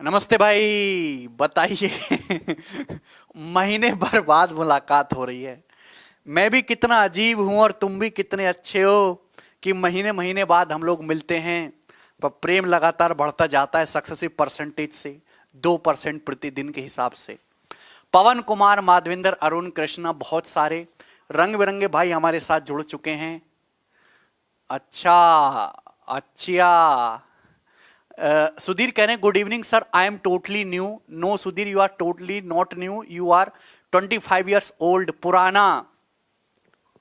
नमस्ते भाई, बताइए। महीने भर बाद मुलाकात हो रही है। मैं भी कितना अजीब हूं और तुम भी कितने अच्छे हो कि महीने महीने बाद हम लोग मिलते हैं। पर प्रेम लगातार बढ़ता जाता है सक्सेसिव परसेंटेज से, 2% प्रतिदिन के हिसाब से। पवन कुमार, माधविंदर, अरुण, कृष्णा, बहुत सारे रंग बिरंगे भाई हमारे साथ जुड़ चुके हैं। अच्छा, अच्छा। सुधीर कह रहे हैं good evening sir, I am totally new. No Sudhir, you are totally not new, you are 25 years old, पुराना।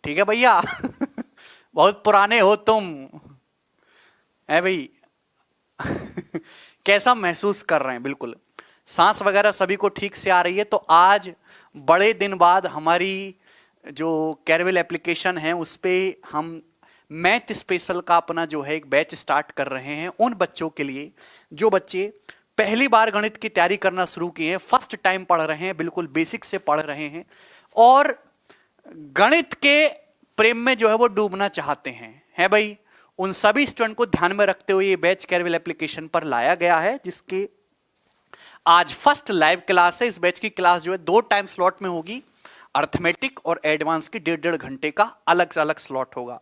ठीक है भैया। बहुत पुराने हो तुम, है भाई। कैसा महसूस कर रहे हैं? बिल्कुल सांस वगैरह सभी को ठीक से आ रही है। तो आज बड़े दिन बाद हमारी जो कैरवेल एप्लीकेशन है उस पे हम मैथ स्पेशल का अपना जो है एक बैच स्टार्ट कर रहे हैं उन बच्चों के लिए जो बच्चे पहली बार गणित की तैयारी करना शुरू किए हैं, फर्स्ट टाइम पढ़ रहे हैं, बिल्कुल बेसिक से पढ़ रहे हैं और गणित के प्रेम में जो है वो डूबना चाहते हैं, है भाई। उन सभी स्टूडेंट को ध्यान में रखते हुए ये बैच कैरवेल एप्लीकेशन पर लाया गया है, जिसके आज फर्स्ट लाइव क्लास है। इस बैच की क्लास जो है 2 टाइम स्लॉट में होगी। अर्थमेटिक और एडवांस की 1.5 घंटे का अलग से अलग स्लॉट होगा।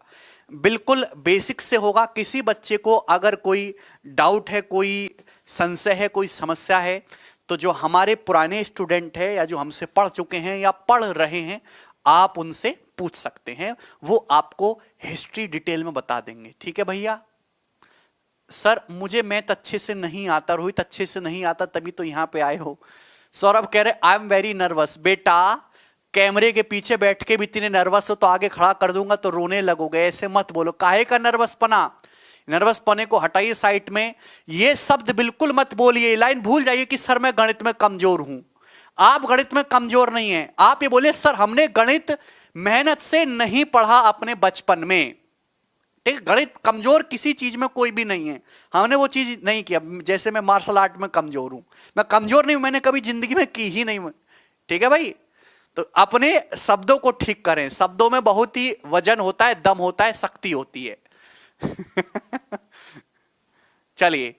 बिल्कुल बेसिक से होगा। किसी बच्चे को अगर कोई डाउट है, कोई संशय है, कोई समस्या है, तो जो हमारे पुराने स्टूडेंट है या जो हमसे पढ़ चुके हैं या पढ़ रहे हैं, आप उनसे पूछ सकते हैं। वो आपको हिस्ट्री डिटेल में बता देंगे। ठीक है भैया। सर मुझे मैथ अच्छे से नहीं आता, रोहित अच्छे से नहीं आता, तभी तो यहां पे आए हो। सौरभ कह रहे आई एम वेरी नर्वस। बेटा कैमरे के पीछे बैठ के भी इतने नर्वस हो तो आगे खड़ा कर दूंगा तो रोने लगोगे। ऐसे मत बोलो। काहे का नर्वस पना? नर्वस पने को हटाइए साइड में। ये शब्द बिल्कुल मत बोलिए, लाइन भूल जाइए कि सर मैं गणित में कमजोर हूं। आप गणित में कमजोर नहीं है। आप ये बोलिए सर हमने गणित मेहनत से नहीं पढ़ा अपने बचपन में। ठीक, गणित कमजोर किसी चीज में कोई भी नहीं है। हमने वो चीज नहीं किया। जैसे मैं मार्शल आर्ट में कमजोर हूं, मैं कमजोर नहीं हूं, मैंने कभी जिंदगी में की ही नहीं। ठीक है भाई। तो अपने शब्दों को ठीक करें। शब्दों में बहुत ही वजन होता है, दम होता है, शक्ति होती है। चलिए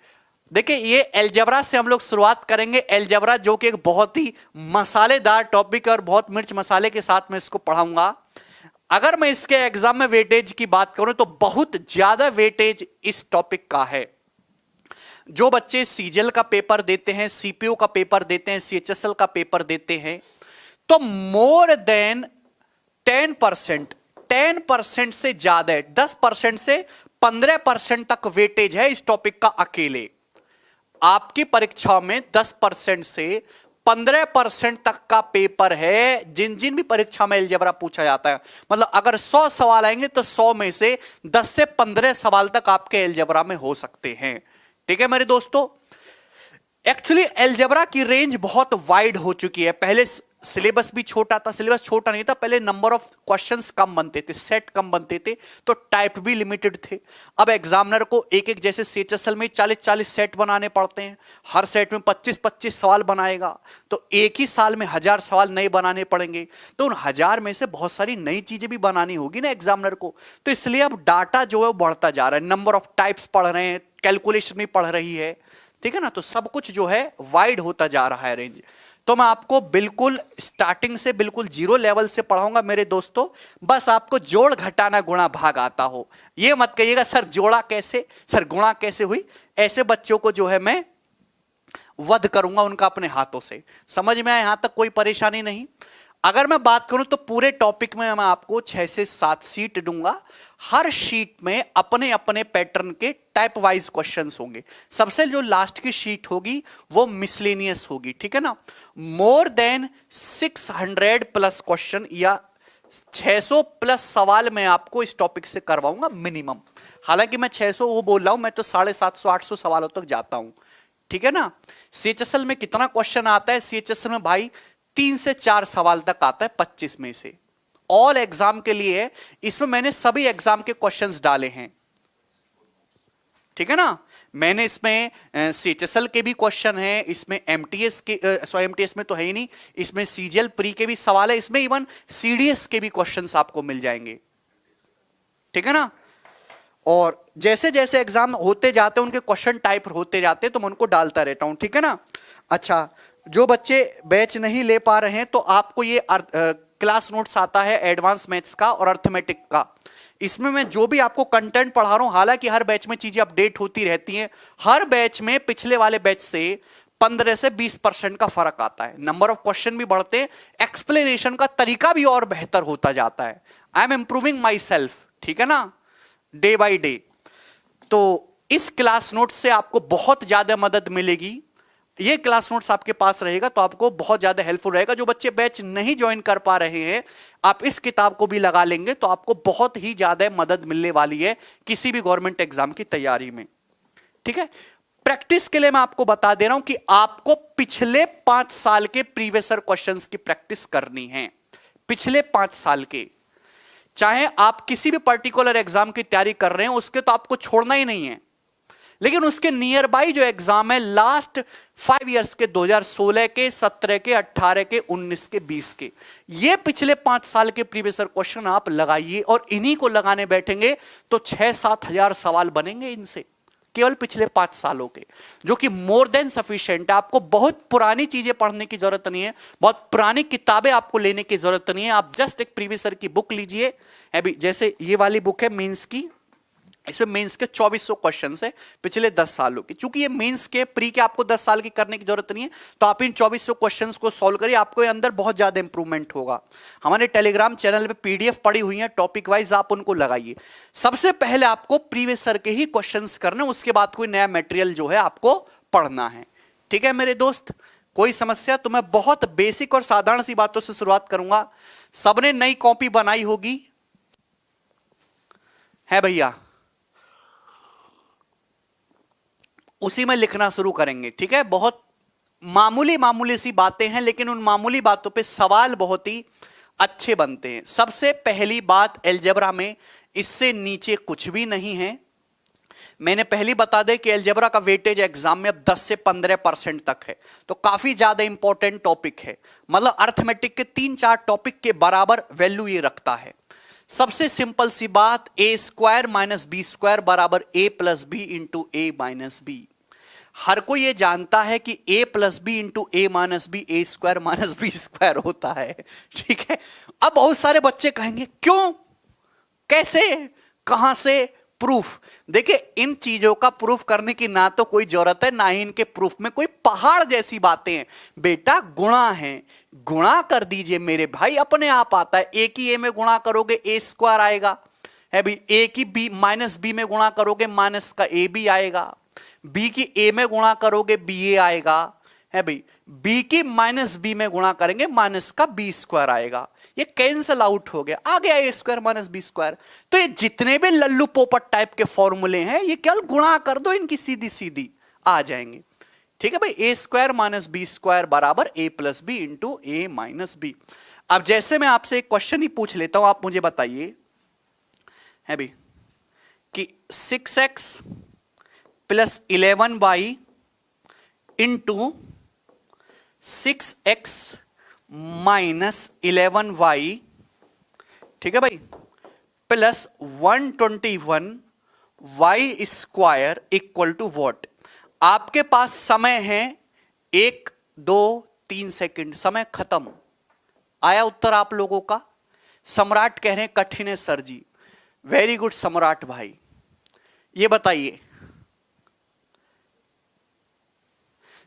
देखिए, ये अलजेब्रा से हम लोग शुरुआत करेंगे। अलजेब्रा जो कि एक बहुत ही मसालेदार टॉपिक है और बहुत मिर्च मसाले के साथ मैं इसको पढ़ाऊंगा। अगर मैं इसके एग्जाम में वेटेज की बात करूं तो बहुत ज्यादा वेटेज इस टॉपिक का है। जो बच्चे सीजीएल का पेपर देते हैं, सीपीओ का पेपर देते हैं, सीएचएसएल का पेपर देते हैं, तो मोर देन 10% से ज्यादा है, 10% से 15% तक वेटेज है इस टॉपिक का अकेले। आपकी परीक्षा में 10% से 15% तक का पेपर है। जिन जिन भी परीक्षा में अलजेब्रा पूछा जाता है, मतलब अगर 100 सवाल आएंगे तो 100 में से 10 से 15 सवाल तक आपके अलजेब्रा में हो सकते हैं। ठीक है मेरे दोस्तों। एक्चुअली अलजेब्रा की रेंज बहुत वाइड हो चुकी है। पहले सिलेबस भी छोटा था, सिलेबस छोटा नहीं था, पहले नंबर ऑफ क्वेश्चंस कम बनते थे, सेट कम बनते थे, तो टाइप भी लिमिटेड थे। अब एग्जामिनर को एक एक, जैसे सीएचएसएल में 40-40 सेट बनाने पड़ते हैं, हर सेट में 25-25 सवाल बनाएगा, तो एक ही साल में 1000 सवाल नए बनाने पड़ेंगे। तो उन 1000 में से बहुत सारी नई चीजें भी बनानी होगी ना एग्जामिनर को। तो इसलिए अब डाटा जो है वो बढ़ता जा रहा है, नंबर ऑफ टाइप्स पढ़ रहे हैं, कैलकुलेशन भी पढ़ रही है। ठीक है ना। तो सब कुछ जो है वाइड होता जा रहा है रेंज। तो मैं आपको बिल्कुल स्टार्टिंग से बिल्कुल 0 लेवल से पढ़ाऊंगा मेरे दोस्तों। बस आपको जोड़ घटाना गुणा भाग आता हो। ये मत कहिएगा सर जोड़ा कैसे, सर गुणा कैसे हुई। ऐसे बच्चों को जो है मैं वध करूंगा उनका अपने हाथों से। समझ में आया? यहां तक कोई परेशानी नहीं। अगर मैं बात करूं तो पूरे टॉपिक में मैं आपको 6 से 7 शीट दूंगा। हर शीट में अपने अपने पैटर्न के टाइप वाइज क्वेश्चंस होंगे। सबसे जो लास्ट की शीट होगी वो मिसलेनियस होगी। ठीक है ना। मोर देन 600 प्लस क्वेश्चन या 600 प्लस सवाल मैं आपको इस टॉपिक से करवाऊंगा मिनिमम। हालांकि मैं 600 वो बोल रहा हूं, मैं तो 750-800 सवालों तक जाता हूं। ठीक है ना। सीएचएसएल में कितना क्वेश्चन आता है? सीएचएसएल में भाई 3 से 4 सवाल तक आता है 25 में से। ऑल एग्जाम के लिए है। इसमें मैंने सभी एग्जाम के क्वेश्चंस डाले हैं। ठीक है ना। मैंने इसमें सीएचएसएल के भी क्वेश्चन है, इसमें एमटीएस के, सॉरी एमटीएस में तो है ही नहीं, इसमें सीजीएल प्री के भी सवाल है, इसमें इवन सीडीएस के भी क्वेश्चंस आपको मिल जाएंगे। ठीक है ना। और जैसे जैसे एग्जाम होते जाते हैं उनके क्वेश्चन टाइप होते जाते हैं तो मैं उनको डालता रहता हूं, ठीक है ना। अच्छा, जो बच्चे बैच नहीं ले पा रहे हैं तो आपको ये क्लास नोट्स आता है एडवांस मैथ्स का और अर्थमेटिक का। इसमें मैं जो भी आपको कंटेंट पढ़ा रहा हूं, हालांकि हर बैच में चीजें अपडेट होती रहती हैं, हर बैच में पिछले वाले बैच से 15 से 20% का फर्क आता है, नंबर ऑफ क्वेश्चन भी बढ़ते हैं, एक्सप्लेनेशन का तरीका भी और बेहतर होता जाता है। I am improving my self, ठीक है ना, डे बाय डे। तो इस क्लास नोट से आपको बहुत ज्यादा मदद मिलेगी। ये क्लास नोट्स आपके पास रहेगा तो आपको बहुत ज्यादा हेल्पफुल रहेगा। जो बच्चे बैच नहीं ज्वाइन कर पा रहे हैं, आप इस किताब को भी लगा लेंगे तो आपको बहुत ही ज्यादा मदद मिलने वाली है किसी भी गवर्नमेंट एग्जाम की तैयारी में, ठीक है। प्रैक्टिस के लिए मैं आपको बता दे रहा हूं कि आपको पिछले 5 साल के प्रीवियस ईयर क्वेश्चंस की प्रैक्टिस करनी है। पिछले 5 साल के, चाहे आप किसी भी पर्टिकुलर एग्जाम की तैयारी कर रहे हैं उसके तो आपको छोड़ना ही नहीं है, लेकिन उसके नियर बाई जो एग्जाम है लास्ट 5 इयर्स के, 2016 के, 17 के, 18 के, 19 के, 20 के, ये पिछले 5 साल के प्रीवियस ईयर क्वेश्चन आप लगाइए और इन्हीं को लगाने बैठेंगे तो 6-7 हजार सवाल बनेंगे इनसे, केवल पिछले 5 सालों के, जो कि मोर देन सफिशिएंट है। आपको बहुत पुरानी चीजें पढ़ने की जरूरत नहीं है, बहुत पुरानी किताबें आपको लेने की जरूरत नहीं है। आप जस्ट एक प्रीवियस ईयर की बुक लीजिए, अभी जैसे ये वाली बुक है मेंस की, इसमें मेंस के 2400 क्वेश्चन है पिछले 10 सालों की। चूंकि ये मेंस के प्री के आपको 10 साल की करने की जरूरत नहीं है, तो आप इन 2400 क्वेश्चंस को सॉल्व करिए, आपको अंदर बहुत ज्यादा इंप्रूवमेंट होगा। हमारे टेलीग्राम चैनल पे पीडीएफ पड़ी हुई है टॉपिक वाइज, आप उनको लगाइए। सबसे पहले आपको प्रीवियस ईयर के ही क्वेश्चंस करने, उसके बाद कोई नया मटेरियल जो है आपको पढ़ना है, ठीक है मेरे दोस्त। कोई समस्या? तो मैं बहुत बेसिक और साधारण सी बातों से शुरुआत करूंगा। सबने नई कॉपी बनाई होगी, है भैया? उसी में लिखना शुरू करेंगे, ठीक है। बहुत मामूली मामूली सी बातें हैं, लेकिन उन मामूली बातों पे सवाल बहुत ही अच्छे बनते हैं। सबसे पहली बात, अलजेब्रा में इससे नीचे कुछ भी नहीं है। मैंने पहली बता दे कि अलजेब्रा का वेटेज एग्जाम में अब 10 से 15% तक है, तो काफी ज्यादा इंपॉर्टेंट टॉपिक है। मतलब अर्थमेटिक के 3-4 टॉपिक के बराबर वैल्यू ये रखता है। सबसे सिंपल सी बात, a square minus B square बराबर a plus b into a minus b. हर कोई ये जानता है कि a plus b into a minus b a square minus B square होता है, ठीक है। अब बहुत सारे बच्चे कहेंगे क्यों, कैसे, कहां से, प्रूफ। देखिए, इन चीजों का प्रूफ करने की ना तो कोई जरूरत है, ना ही इनके प्रूफ में कोई पहाड़ जैसी बातें हैं। बेटा गुणा है, गुणा कर दीजिए मेरे भाई, अपने आप आता है। ए की ए में गुणा करोगे ए स्क्वायर आएगा, है भाई। ए की बी माइनस बी में गुणा करोगे माइनस का ए बी आएगा। बी की ए में गुणा करोगे बी ए आएगा, है भाई। बी की माइनस बी में गुणा करेंगे माइनस का बी स्क्वायर आएगा। ये कैंसल आउट हो गया, आ गया ए स्क्वायर माइनस बी स्क्वायर। तो ये जितने भी लल्लू पोपट टाइप के फॉर्मूले हैं, ये केवल गुणा कर दो, इनकी सीधी सीधी आ जाएंगे, ठीक है भाई। ए स्क्वायर माइनस बी स्क्वायर बराबर a plus b into a minus B. अब जैसे मैं आपसे एक क्वेश्चन ही पूछ लेता हूं, आप मुझे बताइए, है भाई, कि 6x plus 11y into 6x minus 11y, ठीक है भाई, plus 121y square equal to what. आपके पास समय है 1, 2, 3 सेकंड, समय खत्म। आया उत्तर आप लोगों का? सम्राट कह रहे हैं कठिन है सर जी। वेरी गुड सम्राट भाई। ये बताइए,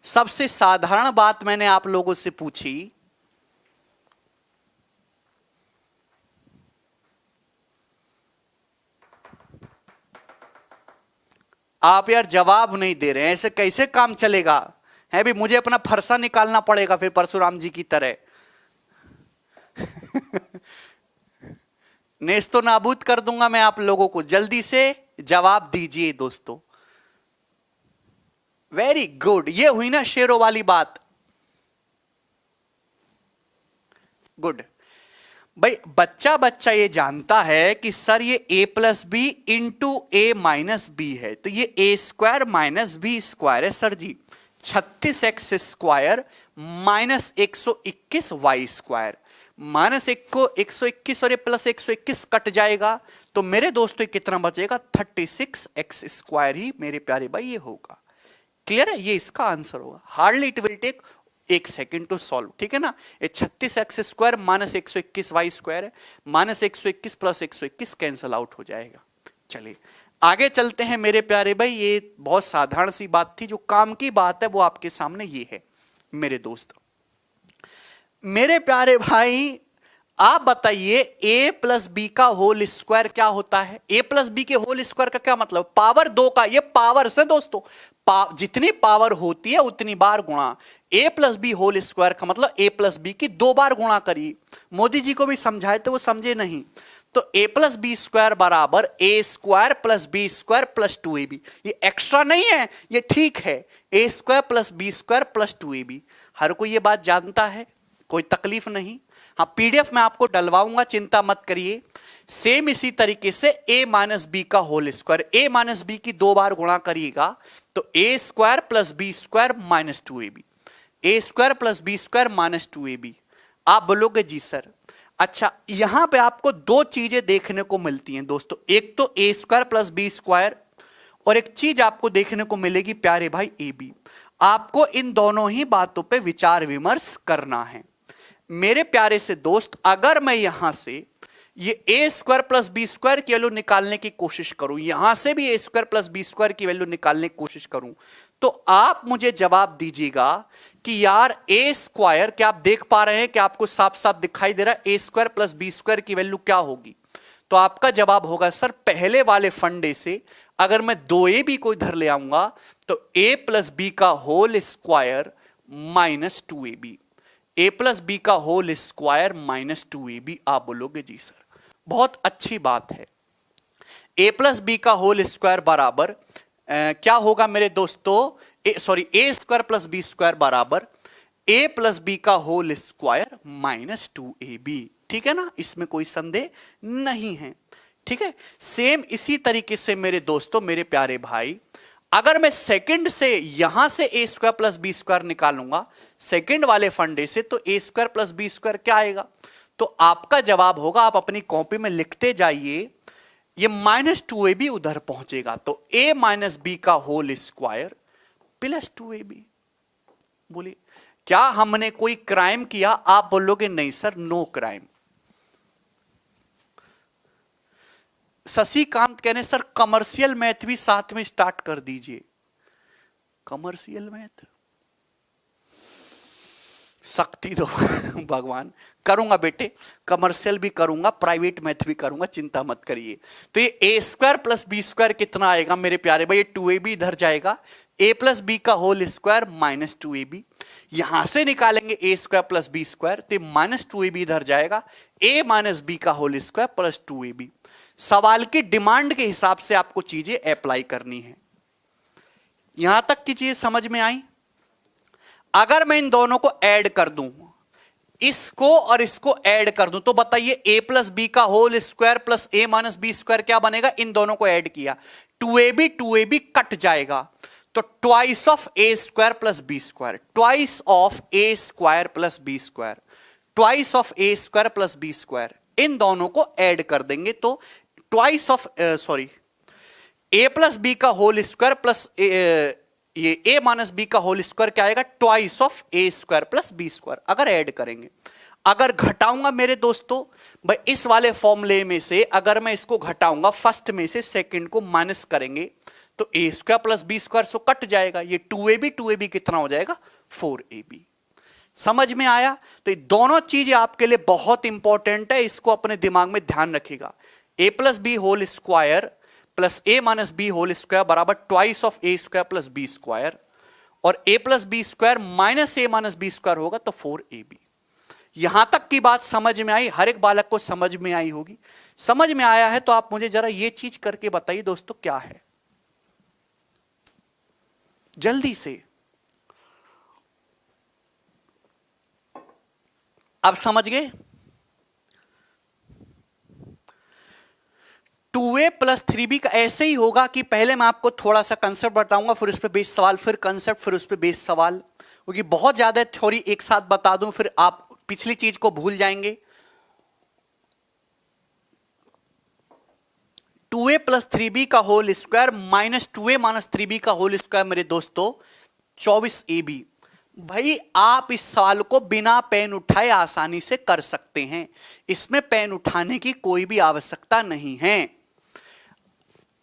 सबसे साधारण बात मैंने आप लोगों से पूछी, आप यार जवाब नहीं दे रहे हैं, ऐसे कैसे काम चलेगा? है भी, मुझे अपना फरसा निकालना पड़ेगा फिर परशुराम जी की तरह। नेस्तो नाबूद कर दूंगा मैं आप लोगों को। जल्दी से जवाब दीजिए दोस्तों। वेरी गुड, ये हुई ना शेरों वाली बात। गुड भाई, बच्चा बच्चा ये जानता है कि सर ये a plus b into a minus b है, तो ये a square minus B square है sir ji. 36x square minus 121 y square, -1 को 121 और ये +121 कट जाएगा, तो मेरे दोस्तों कितना बचेगा? 36x² ही मेरे प्यारे भाई ये होगा। क्लियर है? ये इसका आंसर होगा। Hardly it will take 1 second to solve, ठीक है ना। ये 36x² -121y² है, -121 + 121 कैंसल आउट हो जाएगा। चलिए आगे चलते हैं मेरे प्यारे भाई। ये बहुत साधारण सी बात थी, जो काम की बात है वो आपके सामने ये है मेरे दोस्त। मेरे प्यारे भाई आप बताइए a+b² क्या होता है? a+b² का क्या मतलब? पावर 2 का, ये पावर से दोस्तों, जितनी पावर होती है उतनी बार गुणा। a+b² का मतलब a+b की 2 बार गुणा करिए। मोदी जी को भी समझाए तो वो समझे नहीं। तो a+b² बराबर a² + b² + 2ab। ये एक्स्ट्रा नहीं है, ये ठीक है। a² + b² + 2ab। हर कोई ये बात जानता है, कोई तकलीफ नहीं। हाँ, पीडीएफ में आपको डलवाऊंगा, चिंता मत करिए। सेम इसी तरीके से a - b² a - b की 2 बार गुणा करिएगा तो a² + b² - 2ab, a² + b² - 2ab। आप बोलोगे जी सर, अच्छा यहां पे आपको 2 चीजें देखने को मिलती हैं दोस्तों, एक तो a² + b² और एक चीज आपको देखने को मिलेगी प्यारे भाई ab। आपको इन दोनों ही बातों पे विचार विमर्श करना है मेरे प्यारे से दोस्त। अगर मैं यहां से ये a² + b² की वैल्यू निकालने की कोशिश करूं, यहां से भी a² + b² की वैल्यू निकालने की कोशिश करूं, तो आप मुझे जवाब दीजिएगा कि यार a², क्या आप देख पा रहे हैं कि आपको साफ साफ दिखाई दे रहा है a² + b² की वैल्यू क्या होगी? तो आपका जवाब होगा सर पहले वाले फंडे से अगर मैं 2ab को इधर ले आऊंगा तो a + b² - 2ab, a + b² - 2ab। आप बोलोगे जी सर बहुत अच्छी बात है। a + b² बराबर क्या होगा मेरे दोस्तों? a² + b² बराबर a + b² - 2ab। ठीक है ना, इसमें कोई संदेह नहीं है। ठीक है, सेम इसी तरीके से मेरे दोस्तों, मेरे प्यारे भाई, अगर मैं सेकंड से यहां से a² + b² निकालूंगा सेकंड वाले फंडे से, तो a² + b² क्या आएगा? तो आपका जवाब होगा, आप अपनी कॉपी में लिखते जाइए, ये -2ab उधर पहुंचेगा, तो a - b² + 2ab। बोलिए क्या हमने कोई क्राइम किया? आप बोलोगे नहीं सर, नो क्राइम। शशिकांत कहने सर कमर्शियल मैथ भी साथ में स्टार्ट कर दीजिए। कमर्शियल मैथ शक्ति दो भगवान। करूंगा बेटे, कमर्शियल भी करूंगा, प्राइवेट मैथ भी करूंगा, चिंता मत करिए। तो ये a² + b² कितना आएगा मेरे प्यारे भाई? ये 2ab इधर जाएगा, a + b² - 2ab। यहां से निकालेंगे a² + b², तो -2ab इधर जाएगा, a - b² + 2ab। सवाल की डिमांड के हिसाब से आपको चीजें अप्लाई करनी है। यहां तक की चीज समझ में आई? अगर मैं इन दोनों को ऐड कर दूं, इसको और इसको ऐड कर दूं, तो बताइए a + b² + a - b² क्या बनेगा? इन दोनों को ऐड किया, 2ab कट जाएगा, तो twice of a² + b², twice of a² + b², twice of a² + b², इन दोनों को ऐड कर देंगे तो twice of a + b² plus ये a - b² क्या आएगा? Twice of a² + b²। अगर ऐड करेंगे, अगर घटाऊंगा मेरे दोस्तों, भाई इस वाले फॉर्मूले में से अगर मैं इसको घटाऊंगा, फर्स्ट में से सेकंड को माइनस करेंगे, तो a² + b² सो कट जाएगा, ये 2ab कितना हो जाएगा? 4ab। समझ में आया? तो ये दोनों चीजें आपके लिए बहुत इंपॉर्टेंट है, इसको अपने दिमाग में ध्यान रखिएगा। a + b² plus a - b² बराबर ट्वाइस ऑफ a² + b² और a + b² minus a - b² होगा तो 4ab। यहां तक की बात समझ में आई? हर एक बालक को समझ में आई होगी। समझ में आया है तो आप मुझे जरा ये चीज करके बताइए दोस्तों, क्या है जल्दी से। अब समझ गए? 2a प्लस 3b का ऐसे ही होगा कि पहले मैं आपको थोड़ा सा कंसेप्ट बताऊंगा, फिर उस पर बेस सवाल, फिर कंसेप्ट, फिर उस पर बेस सवाल, क्योंकि बहुत ज्यादा थ्योरी एक साथ बता दूं फिर आप पिछली चीज को भूल जाएंगे। 2a प्लस 3b का whole square minus 2a minus 3b का होल स्क्वायर मेरे दोस्तों 24ab। भाई आप इस सवाल को बिना पेन उठाए आसानी से कर सकते हैं, इसमें पेन उठाने की कोई भी आवश्यकता नहीं है।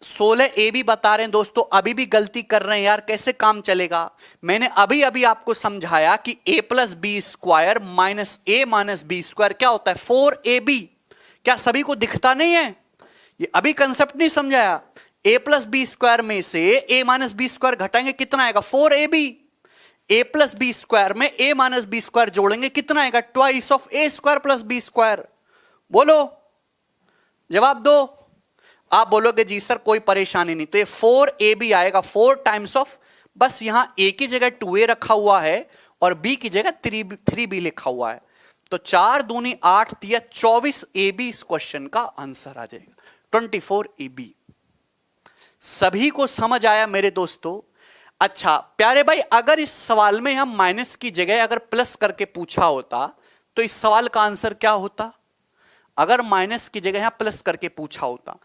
16ab बता रहे हैं दोस्तों, अभी भी गलती कर रहे हैं यार, कैसे काम चलेगा। मैंने अभी अभी आपको समझाया कि a plus B square minus a minus B square क्या होता है 4ab। क्या सभी को दिखता नहीं है? ये अभी कंसेप्ट नहीं समझाया। a प्लस बी स्क्वायर में से a माइनस बी स्क्वायर घटाएंगे कितना आएगा 4ab। a plus B square में a माइनस बी स्क्वायर जोड़ेंगे कितना आएगा twice of a square plus B square. बोलो, जवाब दो। आप बोलोगे जी सर कोई परेशानी नहीं, तो ये 4ab आएगा 4 टाइम्स ऑफ, बस यहां a की जगह 2a रखा हुआ है और b की जगह 3b लिखा हुआ है, तो 4 दूनी 8 दिया 24ab इस क्वेश्चन का आंसर आ जाएगा 24ab। सभी को समझ आया मेरे दोस्तों? अच्छा प्यारे भाई, अगर इस सवाल में हम माइनस की जगह अगर प्लस करके पूछा होता तो इस सवाल का आंसर क्या होता? अगर माइनस की जगह यहां प्लस करके पूछा होता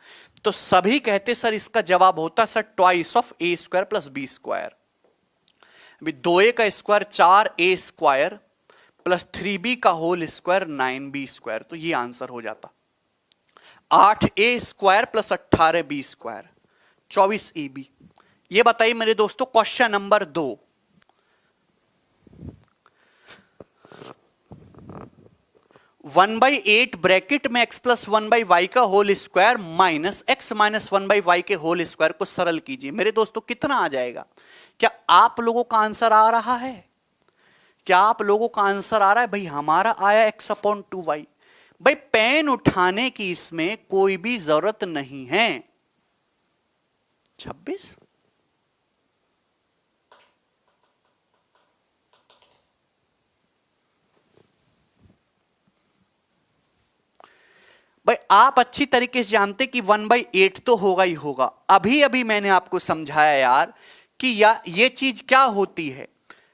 तो सभी कहते सर इसका जवाब होता sir twice of a square plus B square. अभी 2a का square 4a square plus 3b का होल स्क्वायर 9b स्क्वायर, तो ये आंसर हो जाता 8a square plus 18b square 24ab। ये बताइए मेरे दोस्तों क्वेश्चन नंबर 2, 1/8 ब्रैकेट में x प्लस 1/y का whole square minus x minus 1/y के होल स्क्वायर को सरल कीजिए। मेरे दोस्तों कितना आ जाएगा? क्या आप लोगों का आंसर आ रहा है? क्या आप लोगों का आंसर आ रहा है? भाई हमारा आया x अपॉन 2y। भाई पेन उठाने की इसमें कोई भी जरूरत नहीं है। 26 भाई आप अच्छी तरीके से जानते कि 1/8 तो होगा ही होगा। अभी अभी मैंने आपको समझाया यार कि ये चीज क्या होती है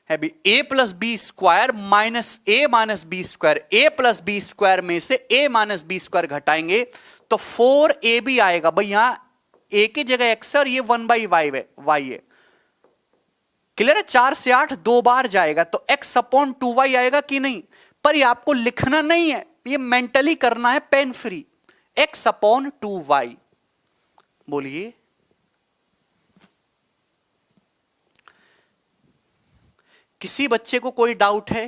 भी a plus B square minus a minus B square. a plus B square में से a माइनस बी स्क्वायर घटाएंगे तो 4ab आएगा। भाई यहां a की जगह x है और ये 1/y है। क्लियर है? 4 से 8 2 बार जाएगा तो x अपॉन 2y आएगा कि नहीं? पर ये आपको लिखना नहीं है, ये मेंटली करना है pain free. x upon 2y। बोलिए किसी बच्चे को कोई डाउट है?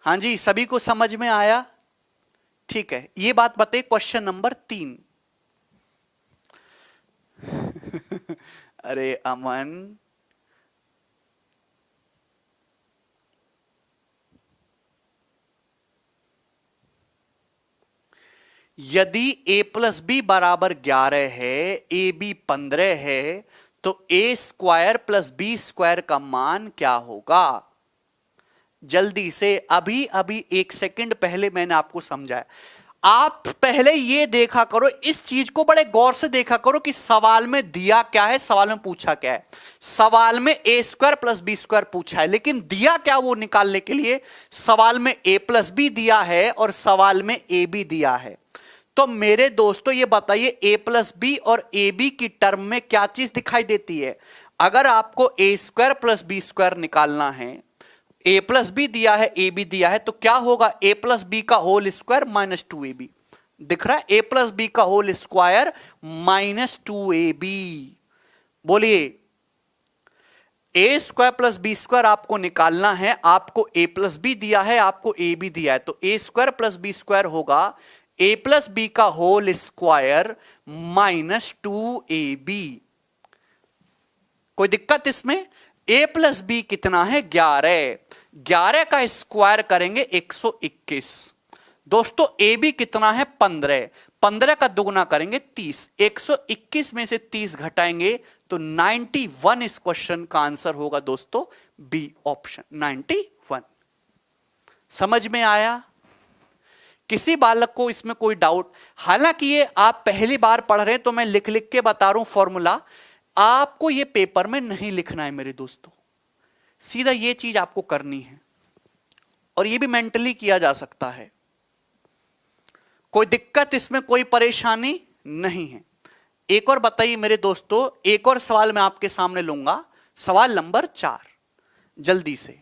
हां जी, सभी को समझ में आया? ठीक है, ये बात बताइए क्वेश्चन नंबर 3। अरे अमन, यदि a प्लस बी बराबर 11 है, ए बी 15 है, तो a square plus B square का मान क्या होगा? जल्दी से, अभी अभी 1 सेकंड पहले मैंने आपको समझाया। आप पहले ये देखा करो, इस चीज को बड़े गौर से देखा करो कि सवाल में दिया क्या है, सवाल में पूछा क्या है। सवाल में a square plus B square पूछा है, लेकिन दिया क्या वो निकालने के लिए सवाल में a प्लस बी दिया है और सवाल में a b दिया है। तो मेरे दोस्तों ये बताइए a प्लस बी और ए बी की टर्म में क्या चीज दिखाई देती है? अगर आपको a square plus B square निकालना है, a प्लस बी दिया है ए बी दिया है, तो क्या होगा a प्लस बी का होल स्क्वायर माइनस 2ab। दिख रहा है? a प्लस बी का होल स्क्वायर माइनस 2ab। बोलिए a square plus B square आपको निकालना है, आपको a प्लस बी दिया है, आपको ए बी दिया है, तो a square plus B square होगा a प्लस बी का होल स्क्वायर माइनस 2ab। कोई दिक्कत इसमें? a प्लस बी कितना है 11, 11 का स्क्वायर करेंगे 121। दोस्तों ए बी कितना है 15, 15 का दुगना करेंगे 30, 121 में से 30 घटाएंगे तो 91 इस क्वेश्चन का आंसर होगा दोस्तों बी ऑप्शन 91। समझ में आया? किसी बालक को इसमें कोई डाउट, हालांकि ये आप पहली बार पढ़ रहे हैं तो मैं लिख लिख के बता रहा हूं फॉर्मूला, आपको ये पेपर में नहीं लिखना है मेरे दोस्तों, सीधा ये चीज आपको करनी है और ये भी मेंटली किया जा सकता है, कोई दिक्कत इसमें कोई परेशानी नहीं है। एक और बताइए मेरे दोस्तों, एक और सवाल मैं आपके सामने लूंगा, सवाल नंबर 4 जल्दी से।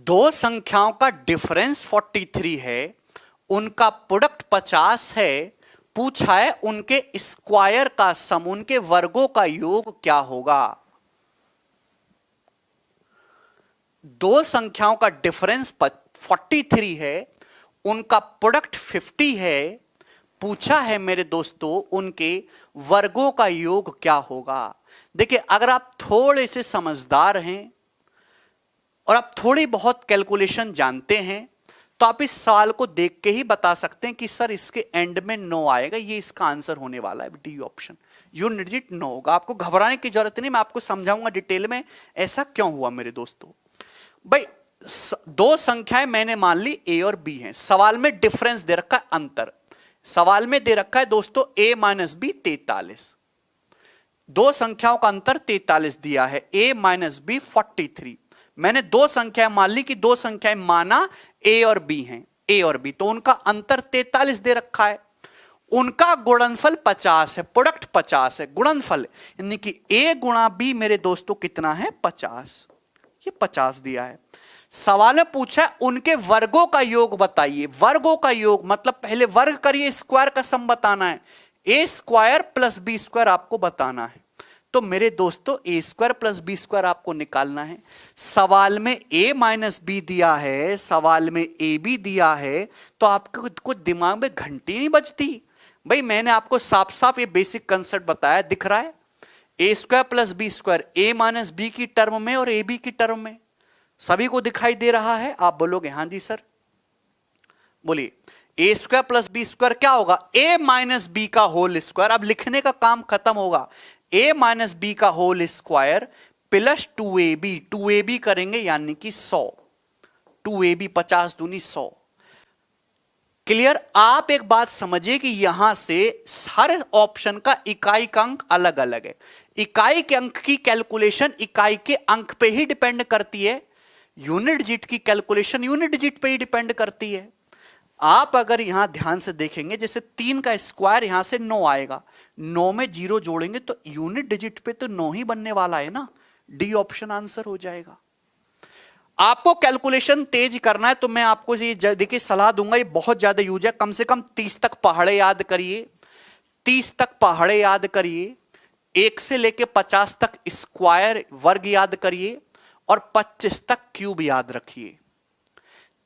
दो संख्याओं का डिफरेंस 43 है, उनका प्रोडक्ट 50 है, पूछा है उनके स्क्वायर का सम, उनके वर्गों का योग क्या होगा। दो संख्याओं का डिफरेंस 43 है, उनका प्रोडक्ट 50 है, पूछा है मेरे दोस्तों उनके वर्गों का योग क्या होगा। देखिए अगर आप थोड़े से समझदार हैं और आप थोड़ी बहुत कैलकुलेशन जानते हैं तो आप इस सवाल को देख के ही बता सकते हैं कि सर इसके एंड में 9 आएगा, ये इसका आंसर होने वाला है, डी ऑप्शन, यूनिट डिजिट 9 होगा। आपको घबराने की जरूरत नहीं, मैं आपको समझाऊंगा डिटेल में ऐसा क्यों हुआ मेरे दोस्तों। भाई दो संख्याएं मैंने मान ली ए और बी हैं, सवाल में डिफरेंस दे रखा है, अंतर सवाल में दे रखा है दोस्तों a माइनस बी 43, दो संख्याओं का अंतर 43 दिया है, a माइनस बी 43। मैंने दो संख्याएं मान ली कि दो संख्याएं माना a और b हैं, a और b, तो उनका अंतर 43 दे रखा है, उनका गुणनफल 50 है, प्रोडक्ट 50 है, गुणनफल यानी कि a गुणा b मेरे दोस्तों कितना है 50, ये 50 दिया है। सवाल में पूछा है उनके वर्गों का योग बताइए, वर्गों का योग मतलब पहले वर्ग करिए, स्क्वायर का सम बताना है, a square plus B square आपको बताना है। तो मेरे दोस्तों ए स्क्वायर प्लस बी स्क्वायर आपको निकालना है। सवाल में a माइनस बी दिया है, सवाल में ए बी दिया है, तो आपको कुछ दिमाग में घंटी नहीं बजती। भाई मैंने आपको साफ साफ ये बेसिक कंसेप्ट बताया, दिख रहा है, a square plus B square A minus b की टर्म में और ए बी की टर्म में, सभी को दिखाई दे रहा है। आप बोलोगे हाँ जी सर, बोलिए ए स्क्वायर प्लस बी स्क्वायर क्या होगा, ए माइनस बी का होल स्क्वायर। अब लिखने का काम खत्म होगा, ए माइनस बी का होल स्क्वायर प्लस 2ab करेंगे यानी कि 100, 2ab 50 दूनी 100। क्लियर। आप एक बात समझिए कि यहां से हर ऑप्शन का इकाई का अंक अलग अलग है, इकाई के अंक की कैलकुलेशन इकाई के अंक पे ही डिपेंड करती है, यूनिट डिजिट की कैलकुलेशन यूनिट डिजिट पे ही डिपेंड करती है। आप अगर यहां ध्यान से देखेंगे, जैसे 3 का स्क्वायर यहां से 9 आएगा, 9 में 0 जोड़ेंगे तो यूनिट डिजिट पे तो 9 ही बनने वाला है ना, डी ऑप्शन आंसर हो जाएगा। आपको कैलकुलेशन तेज करना है तो मैं आपको ये देखिए सलाह दूंगा, ये बहुत ज्यादा यूज है, कम से कम 30 तक पहाड़े याद करिए, 30 तक पहाड़े याद करिए, 1 से लेके 50 तक स्क्वायर वर्ग याद करिए और 25 तक क्यूब याद रखिए।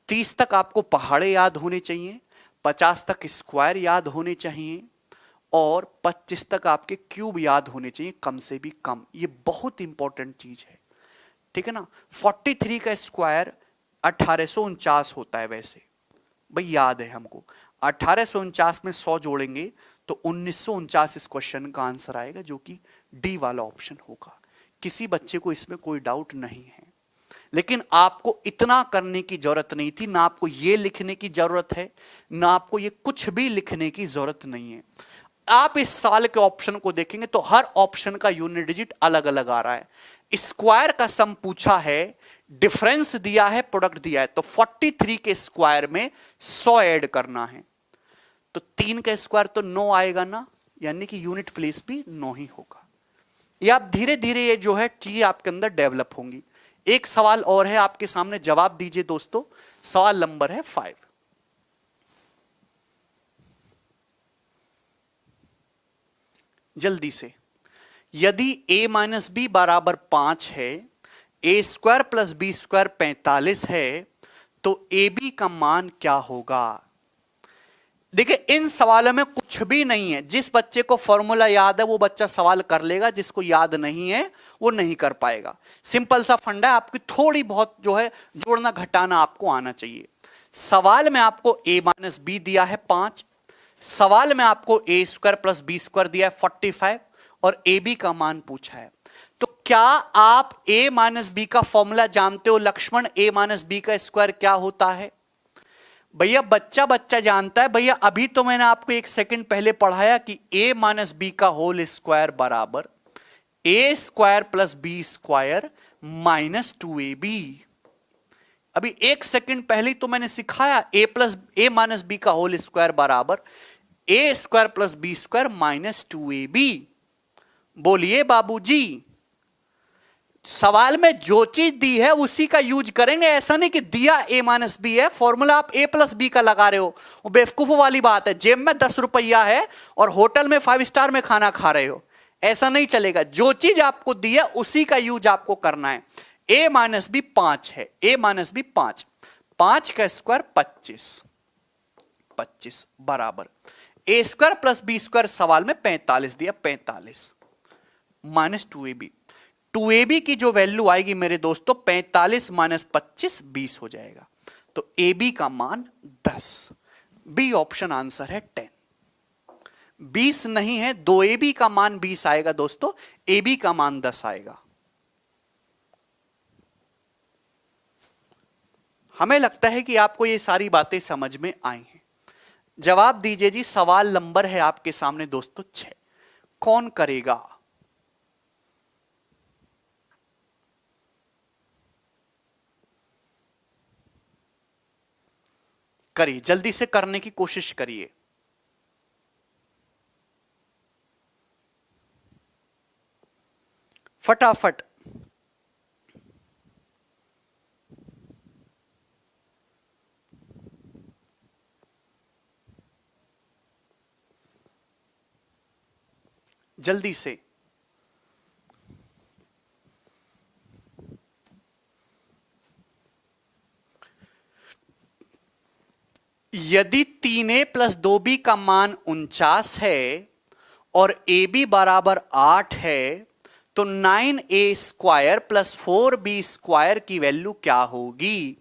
30 तक आपको पहाड़े याद होने चाहिए, 50 तक स्क्वायर याद होने चाहिए और 25 तक आपके क्यूब याद होने चाहिए, कम से भी कम। ये बहुत इंपॉर्टेंट चीज है, ठीक है ना। 43 का स्क्वायर 1849 होता है, वैसे भाई याद है हमको, 1849 में 100 जोड़ेंगे तो 1949 इस क्वेश्चन का आंसर आएगा, जो कि डी वाला ऑप्शन होगा। किसी बच्चे को इसमें कोई डाउट नहीं है, लेकिन आपको इतना करने की जरूरत नहीं थी, ना आपको ये लिखने की जरूरत है, ना आपको ये कुछ भी लिखने की जरूरत नहीं है। आप इस साल के ऑप्शन को देखेंगे तो हर ऑप्शन का यूनिट डिजिट अलग अलग आ रहा है। स्क्वायर का सम पूछा है, डिफरेंस दिया है, प्रोडक्ट दिया है, तो 43 के स्क्वायर में 100 ऐड करना है, तो 3 का स्क्वायर तो 9 आएगा ना, यानी कि यूनिट प्लेस भी 9 ही होगा। ये आप धीरे धीरे ये जो है चीज आपके अंदर डेवलप होंगी। एक सवाल और है आपके सामने, जवाब दीजिए दोस्तों। सवाल नंबर है 5। जल्दी से, यदि a माइनस बी बराबर 5 है, a square plus B square 45 है, तो ए बी का मान क्या होगा। देखिए इन सवालों में कुछ भी नहीं है। जिस बच्चे को फॉर्मूला याद है वो बच्चा सवाल कर लेगा, जिसको याद नहीं है वो नहीं कर पाएगा। सिंपल सा फंडा है, आपकी थोड़ी बहुत जो है जोड़ना घटाना आपको आना चाहिए। सवाल में आपको a माइनस बी दिया है 5, सवाल में आपको ए स्क्वायर प्लस बी स्क्वायर दिया है 45 और ए बी का मान पूछा है। तो क्या आप a माइनस बी का फॉर्मूला जानते हो लक्ष्मण? a माइनस बी का स्क्वायर क्या होता है? भैया बच्चा बच्चा जानता है भैया। अभी तो मैंने आपको एक सेकंड पहले पढ़ाया कि a माइनस बी का होल स्क्वायर बराबर A square plus B square minus 2ab। अभी एक सेकंड पहले तो मैंने सिखाया ए माइनस बी का होल स्क्वायर बराबर A square plus B square minus 2ab। बोलिए बाबूजी, सवाल में जो चीज दी है उसी का यूज करेंगे। ऐसा नहीं कि दिया a माइनस बी है, फॉर्मूला आप a प्लस बी का लगा रहे हो, वो बेवकूफों वाली बात है। जेब में 10 रुपया है और होटल में 5 स्टार में खाना खा रहे हो, ऐसा नहीं चलेगा। जो चीज आपको दी है उसी का यूज आपको करना है। a माइनस बी 5 है, a माइनस बी 5, 5 का स्क्वायर 25, 25 बराबर A square plus B square सवाल में 45 दिया, 45 माइनस 2ab। 2ab की जो वैल्यू आएगी मेरे दोस्तों 45 माइनस 25 20 हो जाएगा। तो ab का मान 10, बी ऑप्शन आंसर है 10। 20 नहीं है, 2ab का मान 20 आएगा दोस्तों, ab का मान 10 आएगा। हमें लगता है कि आपको ये सारी बातें समझ में आई हैं। जवाब दीजिए जी। सवाल नंबर है आपके सामने दोस्तों 6। कौन करेगा? करिए, जल्दी से करने की कोशिश करिए। फटाफट। जल्दी से। यदि 3a प्लस 2b का मान 49 है और ab बराबर 8 है तो 9a square plus 4b square की वैल्यू क्या होगी?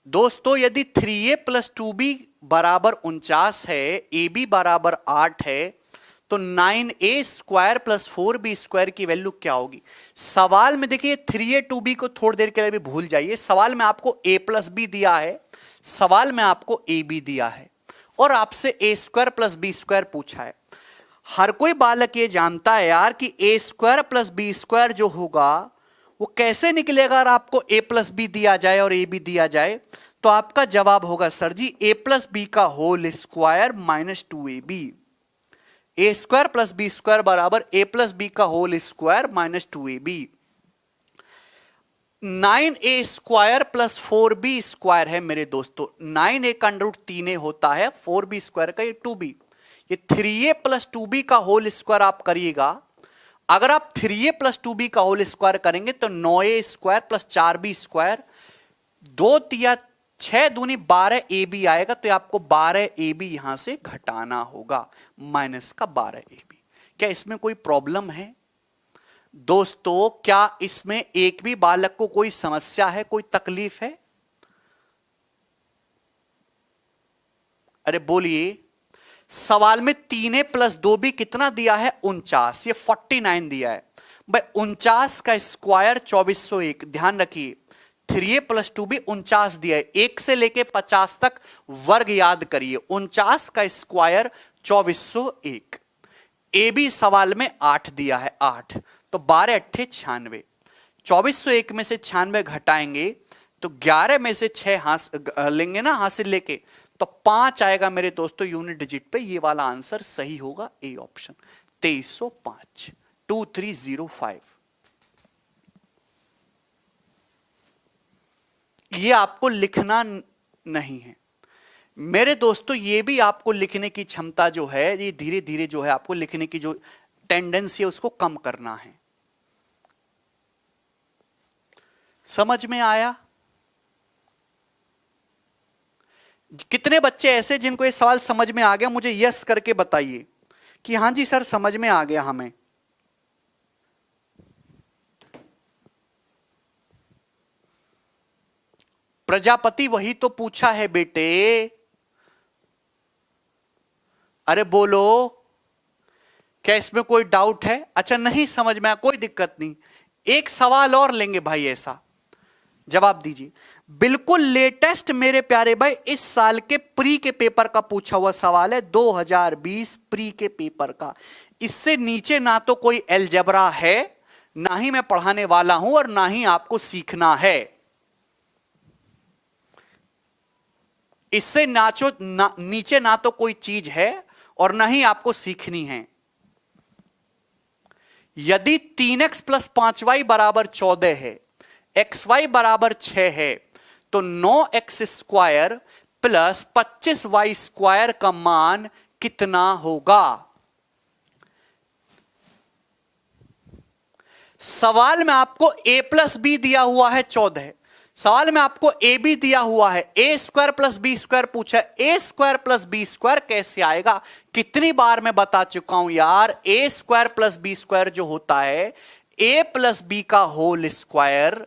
दोस्तों यदि 3a प्लस 2b बराबर 49 है, ab बराबर 8 है, तो 9a square plus 4b square की वैल्यू क्या होगी? सवाल में देखिए 3a 2b को थोड़ी देर के लिए भी भूल जाइए। सवाल में आपको a प्लस बी दिया है, सवाल में आपको ab दिया है और आपसे a square plus B square पूछा है। हर कोई बालक ये जानता है यार कि a square plus B square जो होगा वो कैसे निकलेगा। अगर आपको a प्लस बी दिया जाए और ab दिया जाए तो आपका जवाब होगा sir ji a plus B का whole square minus 2ab। A square plus B square बराबर ए प्लस बी का whole square minus 2ab। 9a square plus 4b square है मेरे दोस्तों। 9a का अंडर रूट 3a होता है, 4b स्क्वायर का ये 2b। ये 3a प्लस 2b का होल स्क्वायर आप करिएगा। अगर आप 3a प्लस 2b का होल स्क्वायर करेंगे तो 9a square plus 4b square, 2 तिया 6 दूनी 12ab आएगा। तो आपको 12ab यहां से घटाना होगा, माइनस का 12ab। क्या इसमें कोई प्रॉब्लम है दोस्तों? क्या इसमें एक भी बालक को कोई समस्या है, कोई तकलीफ है? अरे बोलिए। सवाल में 3a प्लस 2b कितना दिया है? 49, ये 49 दिया है भाई। 49 का स्क्वायर 2401। ध्यान रखिए 3a प्लस 2b 49 दिया है, 1 से लेके 50 तक वर्ग याद करिए। 49 का स्क्वायर 2401। ए बी सवाल में 8 दिया है, 8, तो 12 अट्ठे 96। 2401 में से 96 घटाएंगे तो 11 में से 6 लेंगे ना हासिल लेके, तो 5 आएगा मेरे दोस्तों यूनिट डिजिट पे। ये वाला आंसर सही होगा, ए ऑप्शन 2305, 2305। ये आपको लिखना नहीं है मेरे दोस्तों, ये भी आपको लिखने की क्षमता जो है, ये धीरे धीरे जो है आपको लिखने की जो टेंडेंसी है उसको कम करना है। समझ में आया? कितने बच्चे ऐसे जिनको ये सवाल समझ में आ गया, मुझे यस करके बताइए कि हां जी सर समझ में आ गया हमें। प्रजापति वही तो पूछा है बेटे, अरे बोलो, क्या इसमें कोई डाउट है? अच्छा नहीं समझ में आया, कोई दिक्कत नहीं, एक सवाल और लेंगे भाई, ऐसा जवाब दीजिए। बिल्कुल लेटेस्ट मेरे प्यारे भाई, इस साल के प्री के पेपर का पूछा हुआ सवाल है, 2020 प्री के पेपर का। इससे नीचे ना तो कोई अलजेब्रा है, ना ही मैं पढ़ाने वाला हूं, और ना ही आपको सीखना है। इससे नीचे ना तो कोई चीज है और ना ही आपको सीखनी है। यदि 3x प्लस 5y बराबर 14 है, xy बराबर 6 है, तो 9x square plus 25y square का मान कितना होगा? सवाल में आपको a प्लस बी दिया हुआ है 14, सवाल में आपको ए बी दिया हुआ है, a square plus B square पूछा है, a square plus B square कैसे आएगा? कितनी बार मैं बता चुका हूं यार, a square plus B square जो होता है ए प्लस बी का होल स्क्वायर,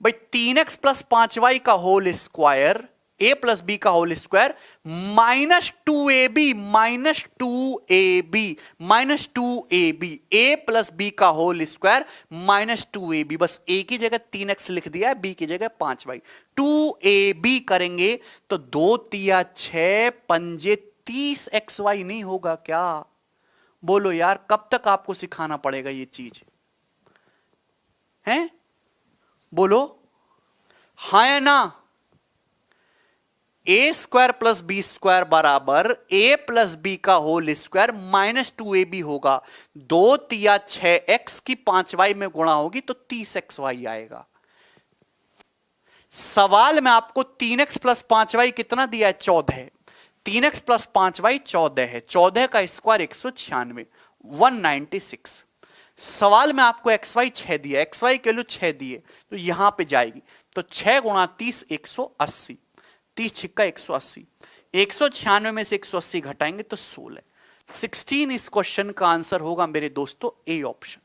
भाई 3x प्लस 5y का whole square, a plus B का whole square minus 2ab, minus 2ab, minus 2ab, a plus B का होल स्क्वायर माइनस 2ab। बस ए की जगह 3x लिख दिया है, बी की जगह 5y। 2ab करेंगे तो 2 तिया 6 पंजे 30xy नहीं होगा क्या? बोलो यार, कब तक आपको सिखाना पड़ेगा ये चीज है? बोलो हाँ या ना? ए स्क्वायर प्लस बी स्क्वायर बराबर ए प्लस बी का होल स्क्वायर माइनस 2ab होगा। 2 तिया 6x की 5y में गुणा होगी तो 30xy आएगा। सवाल में आपको 3x प्लस 5y कितना दिया है? 14। 3x प्लस 5y 14 है, 14 का स्क्वायर 196, 196। सवाल में आपको xy 6 दिया, xy के लिए 6 दिए तो यहां पे जाएगी, तो 6 गुणा 30 180, 30 छिक्का 180, 196 में से 180 घटाएंगे तो 16। 16 इस क्वेश्चन का आंसर होगा मेरे दोस्तों ए ऑप्शन।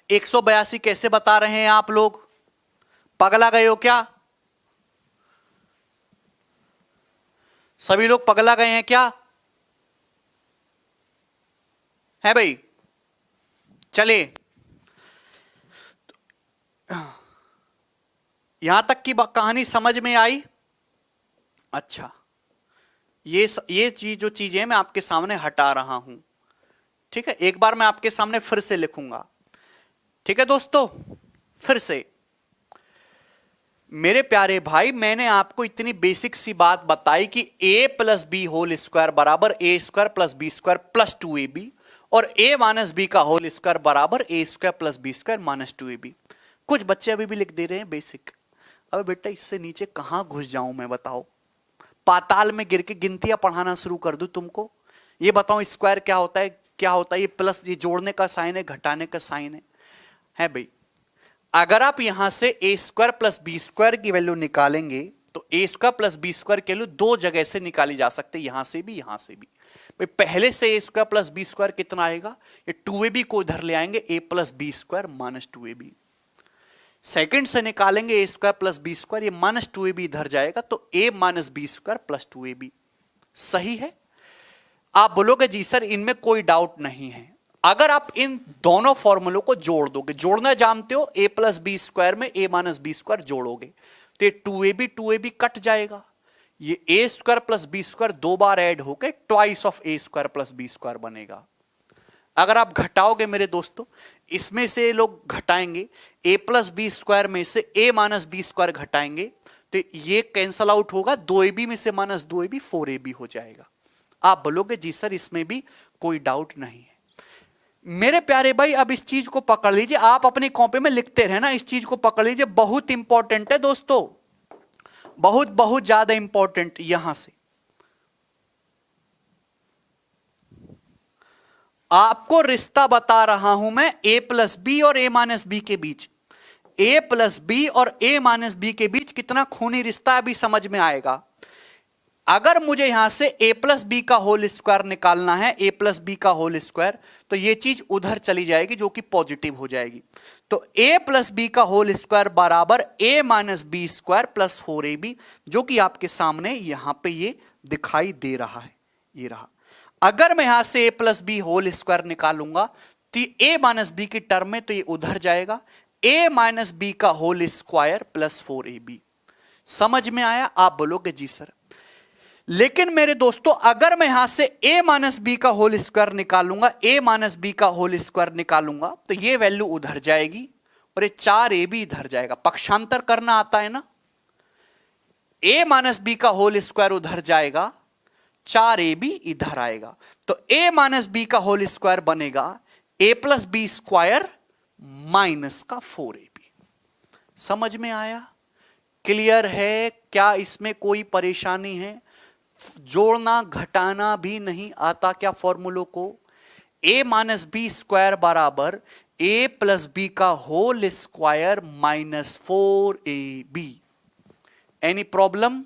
एक 182 कैसे बता रहे हैं आप लोग? पगला गए हो क्या? सभी लोग पगला गए हैं क्या? है भाई? चले, यहां तक की कहानी समझ में आई? अच्छा, ये चीज जो चीजें मैं आपके सामने हटा रहा हूं, ठीक है? एक बार मैं आपके सामने फिर से लिखूंगा, ठीक है दोस्तों? फिर से मेरे प्यारे भाई, मैंने आपको इतनी बेसिक सी बात बताई कि a plus B whole square बराबर A square plus B square plus 2ab, और a माइनस बी का होल स्क्वायर बराबर A square plus B square minus 2ab। कुछ बच्चे अभी भी लिख दे रहे हैं बेसिक। अब बेटा इससे नीचे कहां घुस जाऊं मैं, बताओ? पाताल में गिर के गिनतियां पढ़ाना शुरू कर दूं तुमको? ये बताओ स्क्वायर क्या होता है, क्या होता है? ये प्लस, ये जोड़ने का साइन है, घटाने का साइन है भाई? अगर आप यहां से A square plus B square की वैल्यू निकालेंगे तो ए स्क्वायर प्लस बी स्क्वायर की वैल्यू दो जगह से निकाली जा सकती है, यहां से भी, यहां से भी। भाई पहले से A square plus B square कितना आएगा? ये 2ab को इधर ले आएंगे, A plus B square minus 2ab। Second से निकालेंगे A square plus B square, ये माइनस 2ab इधर जाएगा तो A minus B square plus 2ab। सही है? आप बोलोगे जी सर इनमें कोई डाउट नहीं है। अगर आप इन दोनों फॉर्मूलों को जोड़ दोगे, जोड़ना जानते हो, ए प्लस बी स्क्वायर में ए माइनस बी स्क्वायर जोड़ोगे तो ये 2ab कट जाएगा, ये a square plus B square दो बार ऐड होकर twice of a square plus B square बनेगा। अगर आप घटाओगे मेरे दोस्तों, इसमें से लोग घटाएंगे, ए प्लस बी स्क्वायर में से ए माइनस बी स्क्वायर घटाएंगे तो ये कैंसल आउट होगा, 2ab में से माइनस 2ab 4ab हो जाएगा। आप बोलोगे जी सर इसमें भी कोई डाउट नहीं है। मेरे प्यारे भाई अब इस चीज को पकड़ लीजिए, आप अपनी कॉपी में लिखते रहना, इस चीज को पकड़ लीजिए, बहुत इंपॉर्टेंट है दोस्तों, बहुत बहुत ज्यादा इंपॉर्टेंट। यहां से आपको रिश्ता बता रहा हूं मैं a प्लस बी और a माइनस बी के बीच। a प्लस बी और a माइनस बी के बीच कितना खूनी रिश्ता है अभी समझ में आएगा। अगर मुझे यहां से a प्लस बी का होल स्क्वायर निकालना है, a प्लस बी का होल स्क्वायर, तो ये चीज उधर चली जाएगी जो कि पॉजिटिव हो जाएगी। तो a प्लस बी का होल स्क्वायर बराबर a minus B square plus 4ab, जो कि आपके सामने यहां पे ये दिखाई दे रहा है, ये रहा। अगर मैं यहां से a plus B whole square निकालूंगा तो a माइनस बी की टर्म में, तो ये उधर जाएगा, a माइनस बी का होल स्क्वायर प्लस 4ab। समझ में आया? आप बोलोगे जी सर। लेकिन मेरे दोस्तों अगर मैं यहां से a माइनस बी का होल स्क्वायर निकालूंगा, a माइनस बी का होल स्क्वायर निकालूंगा, तो ये वैल्यू उधर जाएगी और ये 4ab इधर जाएगा। पक्षांतर करना आता है ना? a माइनस बी का होल स्क्वायर उधर जाएगा, 4ab इधर आएगा, तो a माइनस बी का होल स्क्वायर बनेगा a plus B square minus का 4ab। समझ में आया? क्लियर है? क्या इसमें कोई परेशानी है? जोड़ना घटाना भी नहीं आता क्या फॉर्मूलों को? a माइनस बी स्क्वायर बराबर a प्लस बी का whole square minus 4ab। Any problem?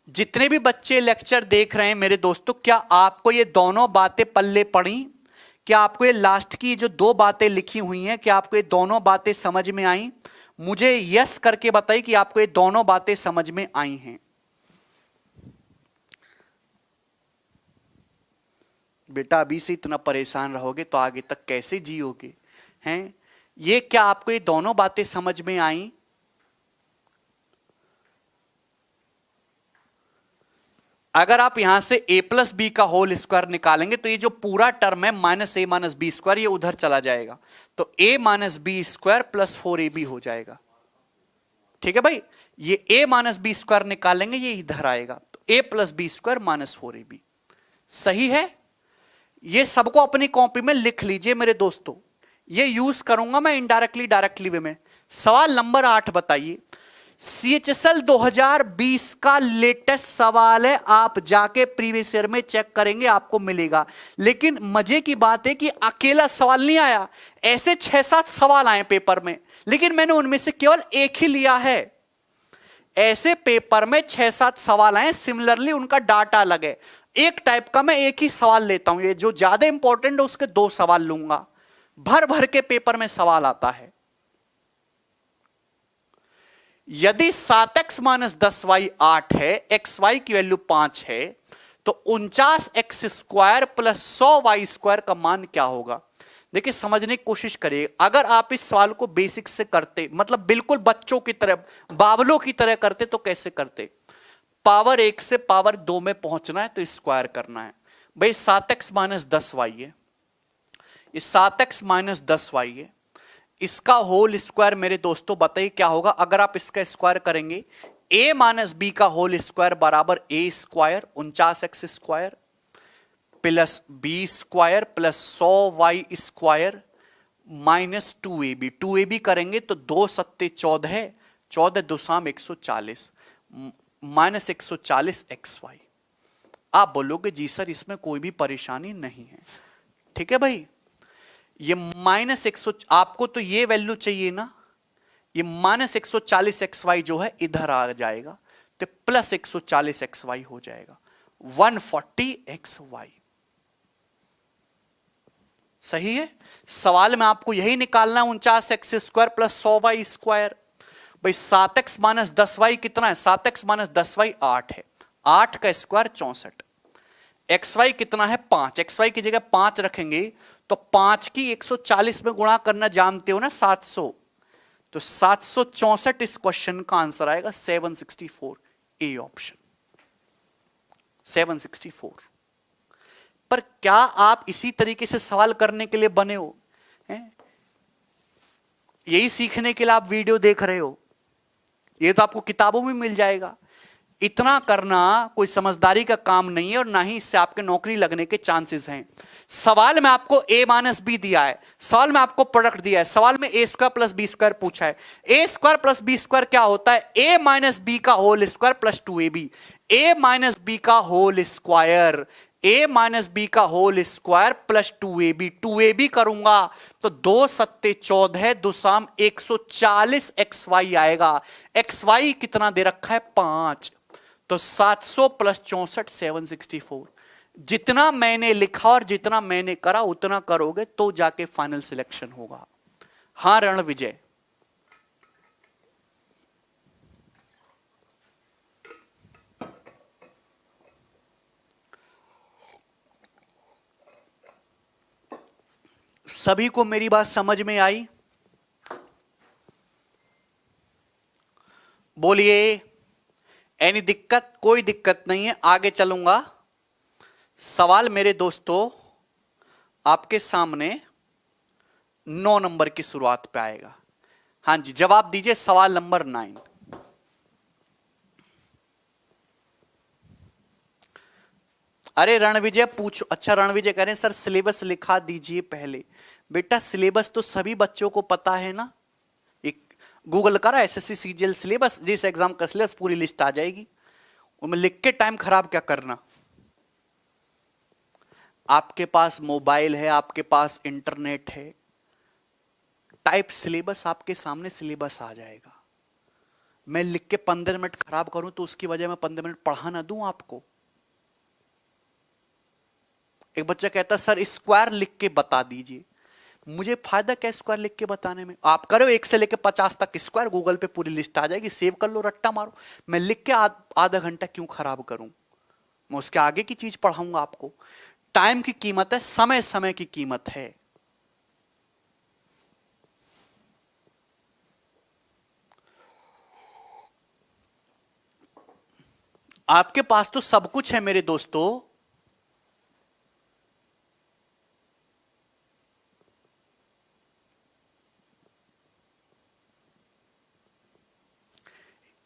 जितने भी बच्चे लेक्चर देख रहे हैं मेरे दोस्तों, क्या आपको ये दोनों बातें पल्ले पड़ी? क्या आपको ये लास्ट की जो 2 बातें लिखी हुई हैं, क्या आपको ये दोनों बातें समझ में आई? मुझे यस करके बताइए कि आपको ये दोनों बातें समझ में आई हैं। बेटा अभी से इतना परेशान रहोगे तो आगे तक कैसे जियोगे? हैं? ये क्या आपको ये दोनों बातें समझ में आई? अगर आप यहां से a प्लस बी का होल स्क्वायर निकालेंगे तो ये जो पूरा टर्म है minus a minus B square, ये उधर चला जाएगा, तो a minus B square plus 4ab हो जाएगा। ठीक है भाई, ये a माइनस बी स्क्वायर निकालेंगे, ये इधर आएगा, तो a plus B square minus 4ab। सही है? ये सबको अपनी कॉपी में लिख लीजिए मेरे दोस्तों, ये यूज करूंगा मैं इनडायरेक्टली डायरेक्टली वे में। सवाल नंबर 8 बताइए। CHSL 2020 का लेटेस्ट सवाल है, आप जाके प्रीवियस ईयर में चेक करेंगे आपको मिलेगा। लेकिन मजे की बात है कि अकेला सवाल नहीं आया, ऐसे 6-7 सवाल आए पेपर में, लेकिन मैंने उनमें से केवल एक ही लिया है। ऐसे पेपर में 6-7 सवाल आए, सिमिलरली उनका डाटा अलग है। एक टाइप का मैं एक ही सवाल लेता हूं, ये जो ज्यादा इंपॉर्टेंट है उसके 2 सवाल लूंगा। भर भर के पेपर में सवाल आता है। यदि 7x माइनस 10y 8 है, xy की वैल्यू 5 है, तो 49x square plus 100y square का मान क्या होगा? देखिए समझने की कोशिश करिए। अगर आप इस सवाल को बेसिक से करते, मतलब बिल्कुल बच्चों की तरह, बावलों की तरह करते, तो कैसे करते? पावर 1 से पावर 2 में पहुंचना है तो स्क्वायर करना है। भाई 7x माइनस 10y है, ये 7x माइनस 10y है, इसका होल स्क्वायर मेरे दोस्तों बताइए क्या होगा? अगर आप इसका स्क्वायर करेंगे, a माइनस बी का होल स्क्वायर बराबर a square 49x square plus B square plus 100y square minus 2ab। 2ab करेंगे तो 2 सत्ते 14, 14 दूसाम 140 माइनस 140 xy। आप बोलोगे जी सर इसमें कोई भी परेशानी नहीं है। ठीक है भाई, ये माइनस 100, आपको तो ये वैल्यू चाहिए ना, ये माइनस 140 xy जो है इधर आ जाएगा, तो प्लस 140 xy हो जाएगा, 140 xy। सही है? सवाल में आपको यही निकालना है, 49x square plus 100y square. भाई 7x माइनस 10y कितना है? 7x माइनस 10y 8 है, 8 का स्क्वायर 64। xy कितना है? 5। xy की जगह 5 रखेंगे तो 5 की 140 में गुणा करना जानते हो ना, 700, तो 764 इस क्वेश्चन का आंसर आएगा 764, ए ऑप्शन 764। पर क्या आप इसी तरीके से सवाल करने के लिए बने हो? यही सीखने के लिए आप वीडियो देख रहे हो? ये तो आपको किताबों में मिल जाएगा। इतना करना कोई समझदारी का काम नहीं है और ना ही इससे आपके नौकरी लगने के चांसेस हैं। सवाल में आपको a माइनस बी दिया है, सवाल में आपको प्रोडक्ट दिया है, सवाल में a square plus B square पूछा है। A square plus B square क्या होता है? ए माइनस बी का whole square plus 2ab। A minus B का होल स्क्वायर, ए माइनस बी का whole square plus 2ab। 2ab करूंगा तो 2 सत्ते 14, 2 शाम 140 xy आएगा। xy कितना दे रखा है? 5। तो 700 प्लस 64 764। जितना मैंने लिखा और जितना मैंने करा उतना करोगे तो जाके फाइनल सिलेक्शन होगा। हां रण विजय, सभी को मेरी बात समझ में आई? बोलिए। एनी दिक्कत? कोई दिक्कत नहीं है, आगे चलूंगा। सवाल मेरे दोस्तों आपके सामने 9 नंबर की शुरुआत पे आएगा। हां जी, जवाब दीजिए सवाल नंबर 9। अरे रणविजय पूछो। अच्छा रणविजय कह रहे हैं सर सिलेबस लिखा दीजिए पहले। बेटा सिलेबस तो सभी बच्चों को पता है ना, एक गूगल करा एसएससी सीजीएल सिलेबस, जिस एग्जाम का सिलेबस पूरी लिस्ट आ जाएगी। उनमें लिख के टाइम खराब क्या करना। आपके पास मोबाइल है, आपके पास इंटरनेट है, टाइप सिलेबस, आपके सामने सिलेबस आ जाएगा। मैं लिख के 15 मिनट खराब करूं तो उसकी वजह मैं 15 मिनट पढ़ा ना दूं आपको। एक बच्चा कहता सर स्क्वायर लिख के बता दीजिए। मुझे फायदा क्या स्क्वायर लिख के बताने में? आप करो 1 से लेकर 50 तक स्क्वायर, गूगल पे पूरी लिस्ट आ जाएगी, सेव कर लो, रट्टा मारो। मैं लिख के आधा घंटा क्यों खराब करूं? मैं उसके आगे की चीज पढ़ाऊंगा आपको। टाइम की कीमत है, समय समय की कीमत है। आपके पास तो सब कुछ है मेरे दोस्तों।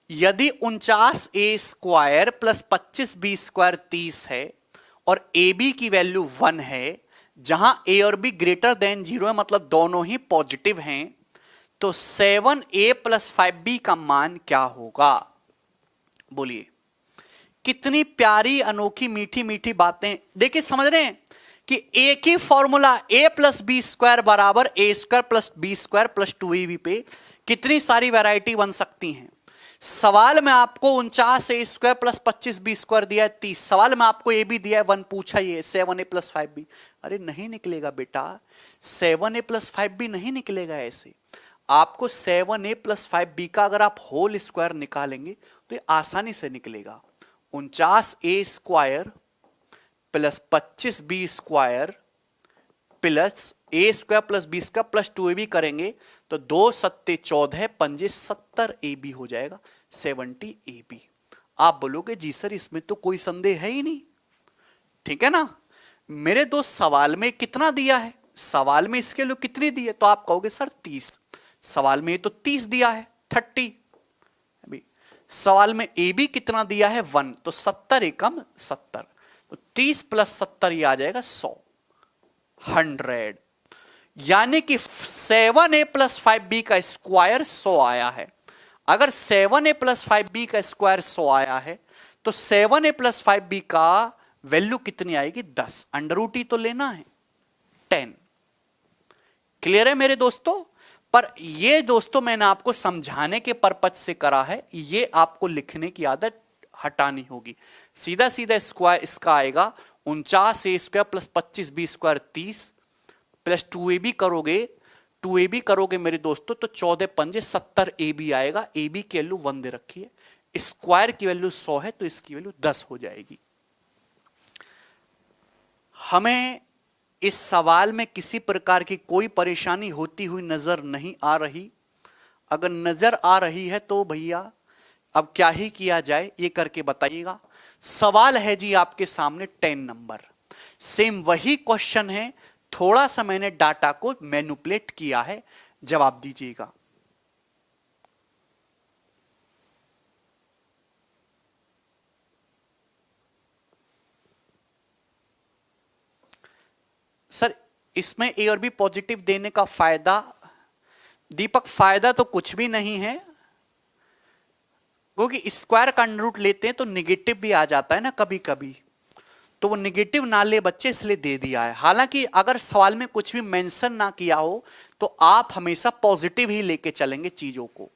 यदि 49 ए स्क्वायर प्लस 25 बी स्क्वायर 30 है और ए बी की वैल्यू 1 है, जहां ए और बी ग्रेटर देन 0 है, मतलब दोनों ही पॉजिटिव हैं, तो 7a प्लस 5b का मान क्या होगा? बोलिए। कितनी प्यारी अनोखी मीठी मीठी बातें। देखिए समझ रहे हैं कि एक ही formula a plus B square बराबर A square plus B square plus 2ab पे कितनी सारी वैरायटी बन सकती हैं। सवाल में आपको 49 ए स्क्वायर प्लस 25 बी स्क्वायर दिया है 30। सवाल में आपको ए बी दिया है 1, पूछा ये 7a प्लस 5b। अरे नहीं निकलेगा बेटा, 7a प्लस 5b नहीं निकलेगा ऐसे। आपको 7a प्लस 5b का अगर आप होल स्क्वायर निकालेंगे तो ये आसानी से निकलेगा। 49a square plus 25b square plus A square plus B square plus 2ab करेंगे तो 2 सत्ते 14, 5 70ab हो जाएगा, 70ab। आप बोलोगे जी सर इसमें तो कोई संदेह है ही नहीं, ठीक है ना। मेरे दोस्त सवाल में कितना दिया है, सवाल में इसके लिए कितनी दी है, तो आप कहोगे सर 30। सवाल में तो 30 दिया है 30। सवाल में ए बी कितना दिया है 1, तो 70 एकम 70, तो 30 प्लस 70 ये आ जाएगा 100। यानी कि 7a प्लस 5b का स्क्वायर 100 आया है। अगर 7a प्लस 5b का स्क्वायर 100 आया है तो 7a प्लस 5b का वैल्यू कितनी आएगी? 10। अंडर रूट ही तो लेना है, 10। क्लियर है मेरे दोस्तों? पर ये दोस्तों मैंने आपको समझाने के पर्पज से करा है, ये आपको लिखने की आदत हटानी होगी। सीधा सीधा स्क्वायर इसका आएगा 49a square plus 25b square 30 plus 2ab करोगे, 2ab करोगे मेरे दोस्तों तो 14 पंजे 70ab आएगा। ab की वैल्यू 1 दे रखी है, स्क्वायर की वैल्यू 100 है तो इसकी वैल्यू 10 हो जाएगी। हमें इस सवाल में किसी प्रकार की कोई परेशानी होती हुई नजर नहीं आ रही। अगर नजर आ रही है तो भैया अब क्या ही किया जाए ये करके बताइएगा। सवाल है जी आपके सामने 10 नंबर, सेम वही क्वेश्चन है, थोड़ा सा मैंने डाटा को मैनिपुलेट किया है। जवाब दीजिएगा। सर इसमें ए और बी पॉजिटिव देने का फायदा, दीपक फायदा तो कुछ भी नहीं है, क्योंकि स्क्वायर का अंडर रूट लेते हैं तो निगेटिव भी आ जाता है ना कभी कभी, तो वो निगेटिव ना ले बच्चे इसलिए दे दिया है। हालांकि अगर सवाल में कुछ भी मेंशन ना किया हो तो आप हमेशा पॉजिटिव ही लेके चलेंगे चीजों को।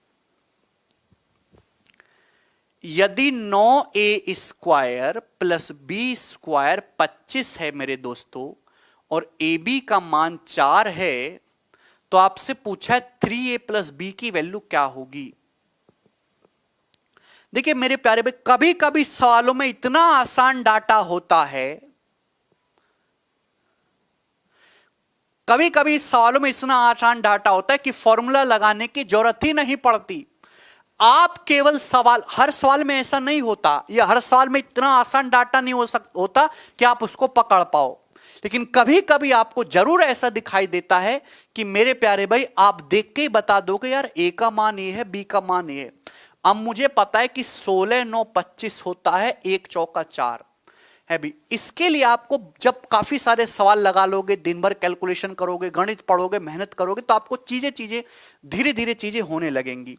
यदि 9a square plus B square 25 है मेरे दोस्तों, और ए बी का मान 4 है, तो आपसे पूछा है 3a प्लस बी की वैल्यू क्या होगी। देखिए मेरे प्यारे भाई, कभी कभी सवालों में इतना आसान डाटा होता है, कभी कभी सवालों में इतना आसान डाटा होता है कि फॉर्मूला लगाने की जरूरत ही नहीं पड़ती। आप केवल सवाल, हर सवाल में ऐसा नहीं होता, या हर सवाल में इतना आसान डाटा नहीं होता कि आप उसको पकड़ पाओ, लेकिन कभी कभी आपको जरूर ऐसा दिखाई देता है कि मेरे प्यारे भाई आप देख के ही बता दोगे यार ए का मान ये है, बी का मान ये है। अब मुझे पता है कि 16 9 25 होता है, 1 चौका 4 है भी। इसके लिए आपको जब काफी सारे सवाल लगा लोगे, दिन भर कैलकुलेशन करोगे, गणित पढ़ोगे, मेहनत करोगे, तो आपको चीजें धीरे धीरे चीजें होने लगेंगी।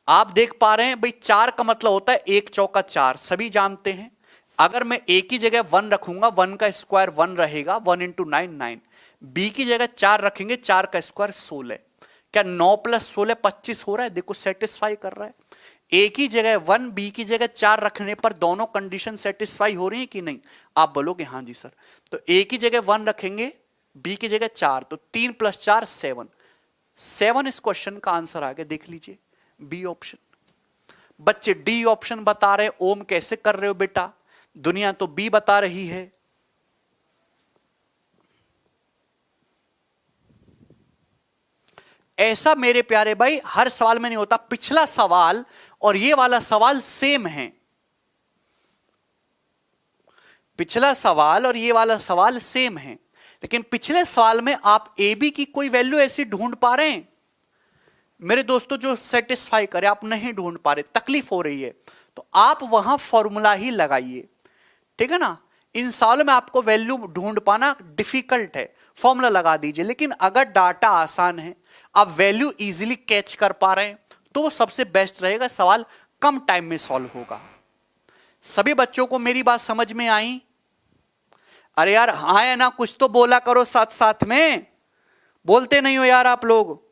आप देख पा रहे हैं भाई 4 का मतलब होता है 1 चौका 4, सभी जानते हैं। अगर मैं ए की जगह 1 रखूंगा, 1 का स्क्वायर 1 रहेगा, 1 इंटू 9 9। बी की जगह 4 रखेंगे, 4 का स्क्वायर 16। क्या 9 प्लस 16 25 हो रहा है? देखो सेटिस्फाई कर रहा है। ए की जगह 1, बी की जगह 4 रखने पर दोनों कंडीशन सेटिस्फाई हो रही है कि नहीं? आप बोलोगे हाँ जी सर। तो ए की जगह 1 रखेंगे, बी की जगह 4, तो 3 प्लस 4 7। 7 इस क्वेश्चन का आंसर आ गया, देख लीजिए बी ऑप्शन। बच्चे डी ऑप्शन बता रहे, ओम कैसे कर रहे हो बेटा? दुनिया तो बी बता रही है। ऐसा मेरे प्यारे भाई हर सवाल में नहीं होता। पिछला सवाल और ये वाला सवाल सेम है, पिछला सवाल और ये वाला सवाल सेम है, लेकिन पिछले सवाल में आप ए बी की कोई वैल्यू ऐसी ढूंढ पा रहे हैं मेरे दोस्तों जो सेटिस्फाई करे? आप नहीं ढूंढ पा रहे, तकलीफ हो रही है, तो आप वहां फॉर्मूला ही लगाइए, ठीक है ना। इन सवालों में आपको वैल्यू ढूंढ पाना डिफिकल्ट है, फॉर्मूला लगा दीजिए। लेकिन अगर डाटा आसान है, आप वैल्यू इजीली कैच कर पा रहे हैं, तो वो सबसे बेस्ट रहेगा, सवाल कम टाइम में सॉल्व होगा। सभी बच्चों को मेरी बात समझ में आई? अरे यार हाँ है ना, कुछ तो बोला करो साथ साथ में, बोलते नहीं हो यार आप लोग।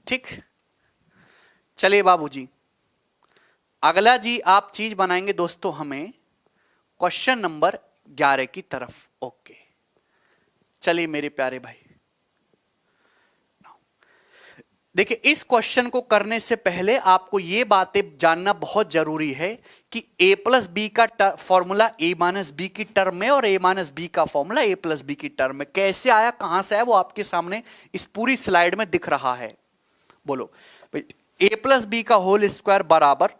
ठीक, चलिए बाबूजी अगला जी आप चीज बनाएंगे दोस्तों हमें क्वेश्चन नंबर 11 की तरफ। ओके चलिए मेरे प्यारे भाई, देखिए इस क्वेश्चन को करने से पहले आपको यह बातें जानना बहुत जरूरी है कि a प्लस बी का फॉर्मूला a माइनस बी की टर्म में और a माइनस बी का फॉर्मूला a प्लस बी की टर्म में कैसे आया, कहां से आया, वो आपके सामने इस पूरी स्लाइड में दिख रहा है। बोलो a प्लस बी का होल स्क्वायर बराबर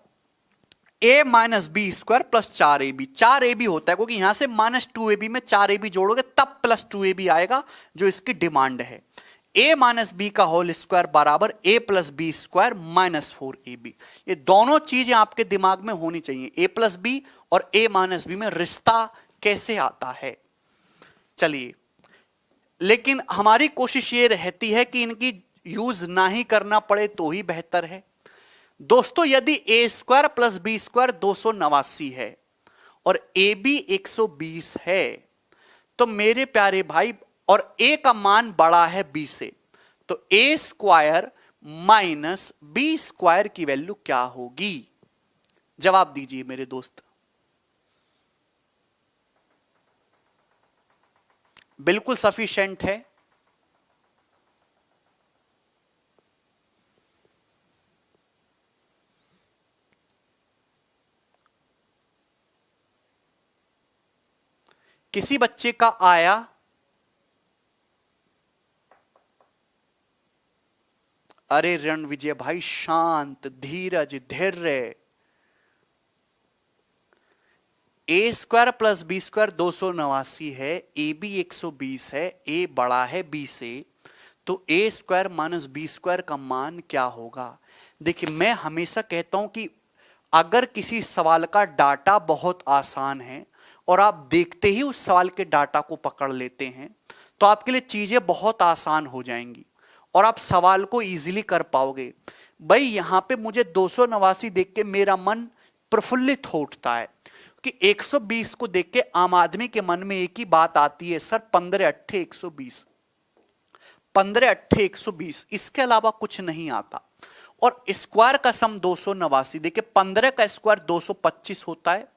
a minus B square plus 4ab। 4ab होता है क्योंकि यहां से माइनस 2ab में 4ab जोड़ोगे तब प्लस 2ab आएगा, जो इसकी डिमांड है। a माइनस बी का होल स्क्वायर बराबर a plus B square minus 4ab। ये दोनों चीजें आपके दिमाग में होनी चाहिए, a प्लस बी और a माइनस बी में रिश्ता कैसे आता है। चलिए, लेकिन हमारी कोशिश ये रहती है कि इनकी यूज ना ही करना पड़े तो ही बेहतर है। दोस्तों यदि a square plus B square 289 है और ए बी 120 है, तो मेरे प्यारे भाई, और a का मान बड़ा है b से, तो a square minus B square की वैल्यू क्या होगी? जवाब दीजिए मेरे दोस्त। बिल्कुल सफिशिएंट है। किसी बच्चे का आया? अरे रण विजय भाई शांत, धीरज, धैर्य। ए स्क्वायर प्लस बी स्क्वायर 289 है, ए बी 120 है, ए बड़ा है बी से, तो ए स्क्वायर माइनस बी स्क्वायर का मान क्या होगा? देखिए, मैं हमेशा कहता हूं कि अगर किसी सवाल का डाटा बहुत आसान है और आप देखते ही उस सवाल के डाटा को पकड़ लेते हैं तो आपके लिए चीजें बहुत आसान हो जाएंगी और आप सवाल को इजीली कर पाओगे। भाई यहां पे मुझे 289 देख के मेरा मन प्रफुल्लित हो उठता है कि 120 को देख के आम आदमी के मन में एक ही बात आती है, सर 15 अट्ठे 120, 15 अट्ठे 120, इसके अलावा कुछ नहीं आता। और स्क्वायर का सम 289, देखिए 15 का स्क्वायर 225 होता है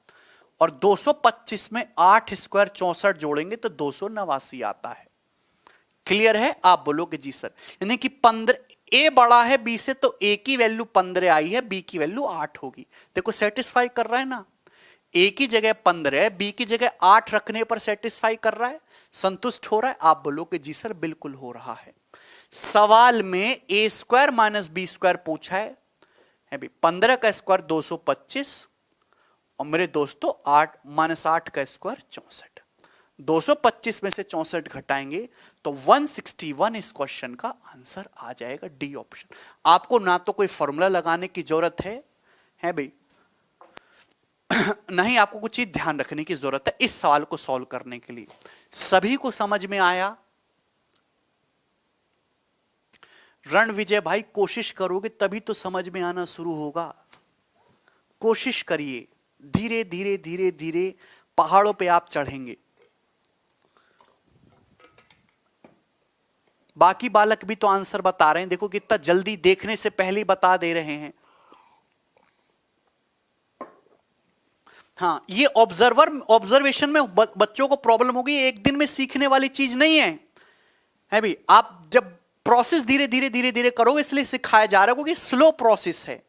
और 225 में 8 स्क्वायर 64 जोड़ेंगे तो 289 आता है। क्लियर है? आप बोलोगे जी सर, यानी कि 15 ए बड़ा है बी से तो ए की वैल्यू 15 आई है, बी की वैल्यू 8 होगी। देखो सेटिस्फाई कर रहा है ना, ए की जगह 15 है, बी की जगह 8 रखने पर सेटिस्फाई कर रहा है, संतुष्ट हो रहा है? आप बोलोगे जी सर बिल्कुल हो रहा है। सवाल में a square minus B square पूछा है भाई, 15 का स्क्वायर 225 और मेरे दोस्तों 8 माइनस 8 का स्क्वायर 64, 225 में से 64 घटाएंगे तो 161 इस क्वेश्चन का आंसर आ जाएगा, डी ऑप्शन। आपको ना तो कोई फॉर्मूला लगाने की जरूरत है भाई नहीं, आपको कुछ चीज ध्यान रखने की जरूरत है इस सवाल को सॉल्व करने के लिए। सभी को समझ में आया? रणविजय भाई कोशिश करोगे तभी तो समझ में आना शुरू होगा। कोशिश करिए, धीरे धीरे धीरे धीरे पहाड़ों पे आप चढ़ेंगे। बाकी बालक भी तो आंसर बता रहे हैं, देखो कितना जल्दी, देखने से पहले ही बता दे रहे हैं। हाँ, ये ऑब्जर्वेशन में बच्चों को प्रॉब्लम होगी, एक दिन में सीखने वाली चीज नहीं है भाई। आप जब प्रोसेस धीरे धीरे धीरे धीरे करोगे इसलिए सिखाया जा रहा है, क्योंकि स्लो प्रोसेस है,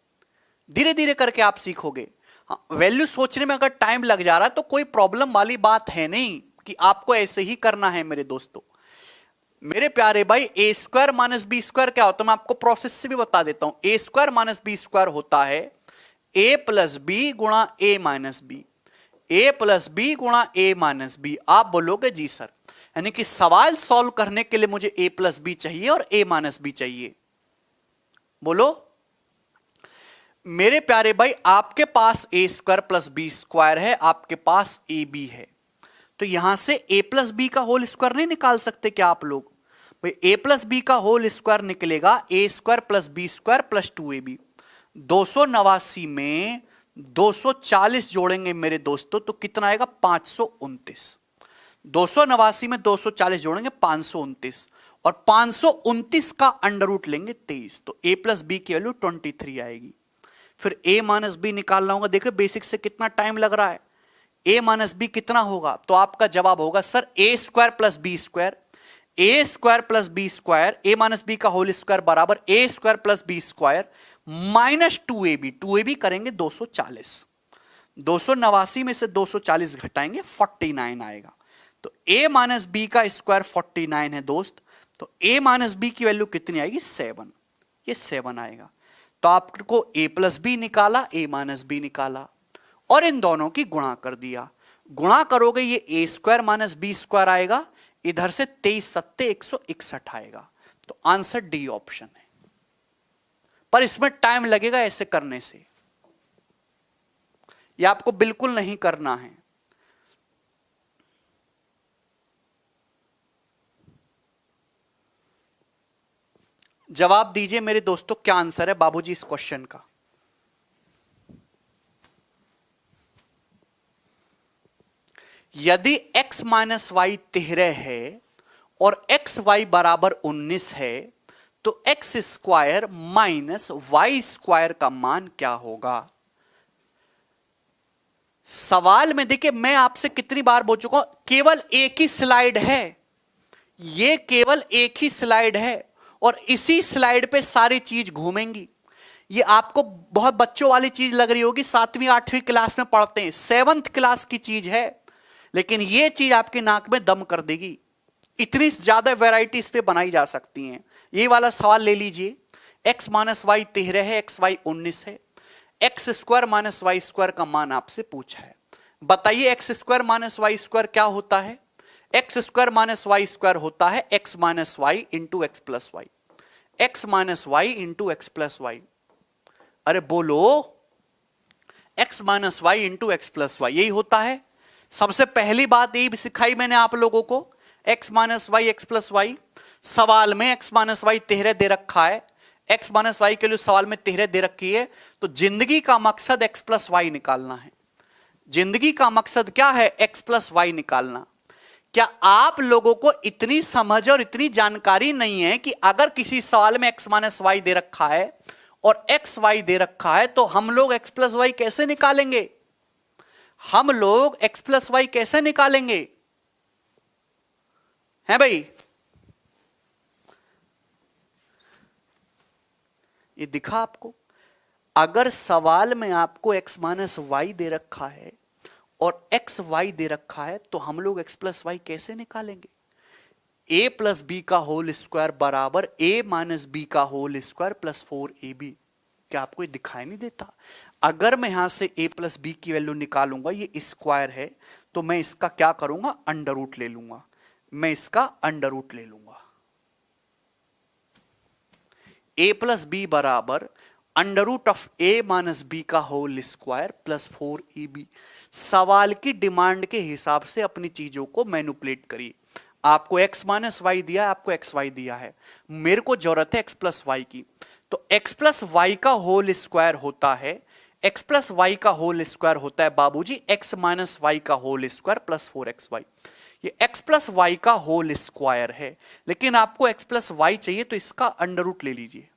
धीरे धीरे करके आप सीखोगे। हाँ, वैल्यू सोचने में अगर टाइम लग जा रहा है तो कोई प्रॉब्लम वाली बात है नहीं कि आपको ऐसे ही करना है। मेरे दोस्तों, मेरे प्यारे भाई, ए स्क्वायर माइनस बी स्क्वायर क्या होता है मैं आपको प्रोसेस से भी बता देता हूं। ए स्क्वायर माइनस बी स्क्वायर होता है ए प्लस बी गुणा ए माइनस बी, ए प्लस बी गुणा ए माइनस बी। आप बोलोगे जी सर, यानी कि सवाल सॉल्व करने के लिए मुझे ए प्लस बी चाहिए और ए माइनस बी चाहिए। बोलो मेरे प्यारे भाई, आपके पास A square plus B square है, आपके पास ए बी है, तो यहां से ए प्लस बी का होल स्क्वायर नहीं निकाल सकते क्या आप लोग? भाई ए प्लस बी का होल स्क्वायर निकलेगा A square plus B square plus 2ab। 289 में 240 जोड़ेंगे मेरे दोस्तों तो कितना आएगा? 529। 289 में 240 जोड़ेंगे 529 और 529 का अंडर रूट लेंगे 23, तो a प्लस बी की वैल्यू 23 आएगी। फिर a माइनस बी निकालना होगा। देखो बेसिक से कितना टाइम लग रहा है। a माइनस बी कितना होगा? तो आपका जवाब होगा sir A square plus B square, A square plus B square, A minus B का होल स्क्वायर बराबर A square plus B square minus 2ab। 2ab करेंगे 240, 289 में से 240 घटाएंगे 49 आएगा। तो a माइनस बी का स्क्वायर 49 है दोस्त, तो a माइनस बी की वैल्यू कितनी आएगी? 7। ये 7 आएगा। तो आपको a प्लस बी निकाला, a माइनस बी निकाला और इन दोनों की गुणा कर दिया। गुणा करोगे ये a square minus B square आएगा, इधर से 23 सत्ते 161 आएगा। तो आंसर डी ऑप्शन है, पर इसमें टाइम लगेगा ऐसे करने से, ये आपको बिल्कुल नहीं करना है। जवाब दीजिए मेरे दोस्तों, क्या आंसर है बाबूजी इस क्वेश्चन का? यदि x माइनस वाई 13 है और एक्स वाई बराबर 19 है तो x square minus y square का मान क्या होगा? सवाल में देखिए, मैं आपसे कितनी बार बोल चुका हूं, केवल एक ही स्लाइड है, ये केवल एक ही स्लाइड है और इसी स्लाइड पे सारी चीज घूमेंगी। ये आपको बहुत बच्चों वाली चीज लग रही होगी, 7वीं 8वीं क्लास में पढ़ते हैं, 7th क्लास की चीज है, लेकिन ये चीज आपके नाक में दम कर देगी। इतनी ज्यादा वैरायटी इस पे बनाई जा सकती हैं। ये वाला सवाल ले लीजिए, x माइनस वाई 13 है, एक्स वाई 19 है, x square minus y square का मान आपसे पूछा है। बताइए x square minus y square क्या होता है? X square minus y square होता है x minus y into x plus y, x minus y into x plus y. अरे बोलो, x minus y into x plus y, यही होता है। सबसे पहली बात यही सिखाई मैंने आप लोगों को, x minus y x plus y. सवाल में एक्स माइनस वाई 13 दे रखा है, एक्स माइनस वाई के लिए सवाल में 13 दे रखी है, तो जिंदगी का मकसद एक्स प्लस वाई निकालना है। जिंदगी का मकसद क्या है? एक्स प्लस वाई निकालना। क्या आप लोगों को इतनी समझ और इतनी जानकारी नहीं है कि अगर किसी सवाल में एक्स माइनस वाई दे रखा है और एक्स वाई दे रखा है तो हम लोग एक्स प्लस वाई कैसे निकालेंगे? हम लोग एक्स प्लस वाई कैसे निकालेंगे? है भाई? ये दिखा आपको? अगर सवाल में आपको एक्स माइनस वाई दे रखा है और एक्स वाई दे रखा है तो हम लोग एक्स प्लस वाई कैसे निकालेंगे? ए प्लस बी का होल स्क्वायर बराबर ए माइनस बी का होल स्क्वायर प्लस 4ab। क्या आपको ये दिखाई नहीं देता? अगर मैं यहां से a प्लस बी की वैल्यू निकालूंगा, ये स्क्वायर है, तो मैं इसका क्या करूंगा? अंडर रूट ले लूंगा। मैं इसका अंडर रूट ले लूंगा। a प्लस बी बराबर under root of a minus B का होल स्क्वायर प्लस 4ab। सवाल की डिमांड के हिसाब से अपनी चीजों को मैनिपुलेट करिए। आपको x माइनस वाई दिया है, आपको एक्स वाई दिया है, मेरे को जरूरत है x प्लस वाई की, तो x प्लस वाई का होल स्क्वायर होता है, x प्लस वाई का होल स्क्वायर होता है बाबूजी x माइनस वाई का होल स्क्वायर प्लस 4xy। ये x प्लस वाई का होल स्क्वायर है, लेकिन आपको x प्लस वाई चाहिए तो इसका अंडर रूट ले लीजिए।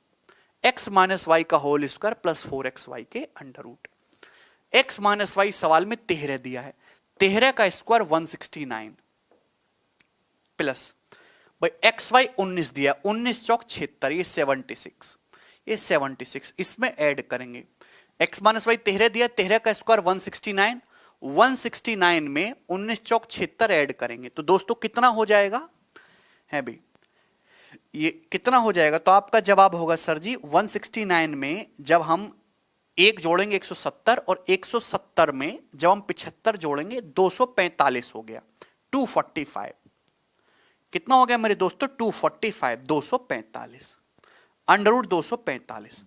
x माइनस वाई का होल स्क्वायर प्लस 4xy के under root. x minus y सवाल में 13 दिया है, 13 का स्क्वायर 169 प्लस भाई एक्स वाई 19 दिया, 19 चौक 76, ये 76, ये 76, इसमें ऐड करेंगे। x माइनस वाई 13 दिया, 13 का स्क्वायर 169, 169 में 19 चौक 76 ऐड करेंगे तो दोस्तों कितना हो जाएगा? है भाई, ये कितना हो जाएगा? तो आपका जवाब होगा सर जी 169 में जब हम एक जोड़ेंगे 170 और 170 में जब हम 75 जोड़ेंगे 245 हो गया, 245। कितना हो गया मेरे दोस्तों? 245, 245 अंडर रूट 245।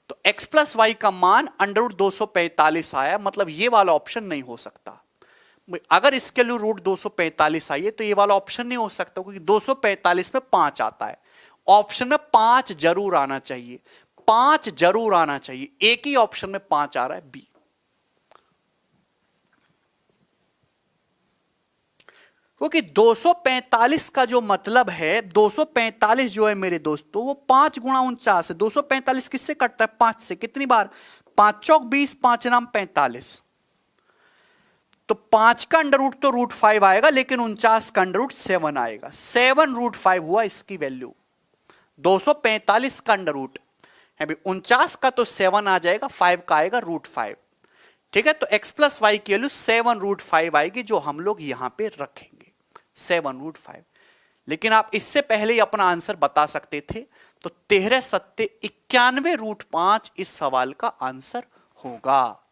तो x प्लस वाई का मान अंडर रूट 245 आया, मतलब ये वाला ऑप्शन नहीं हो सकता। अगर इसके लिए रूट 245 आई है तो ये वाला ऑप्शन नहीं हो सकता, क्योंकि 245 में 5 आता है। ऑप्शन में 5 जरूर आना चाहिए, 5 जरूर आना चाहिए। एक ही ऑप्शन में 5 आ रहा है, बी। क्योंकि 245 का जो मतलब है, 245 जो है मेरे दोस्तों वो 5 गुणा 49 है। 245 किससे कटता है? 5 से। कितनी बार? 5 चौक 20, 5 नाम 45। तो 5 का अंडर रूट तो रूट 5 आएगा, लेकिन 49 का अंडर रूट 7 आएगा। 7 रूट 5 हुआ इसकी वैल्यू। 245 का अंडर रूट है भाई, 49 का तो 7 आ जाएगा, 5 का आएगा रूट 5। ठीक है, तो x प्लस वाई की वैल्यू 7 रूट 5 आएगी, जो हम लोग यहां पे रखेंगे 7 रूट 5। लेकिन आप इससे पहले ही अपना आंसर बता सकते थे, तो 13 सत्ते 91 रूट 5 इस सवाल का आंसर होगा।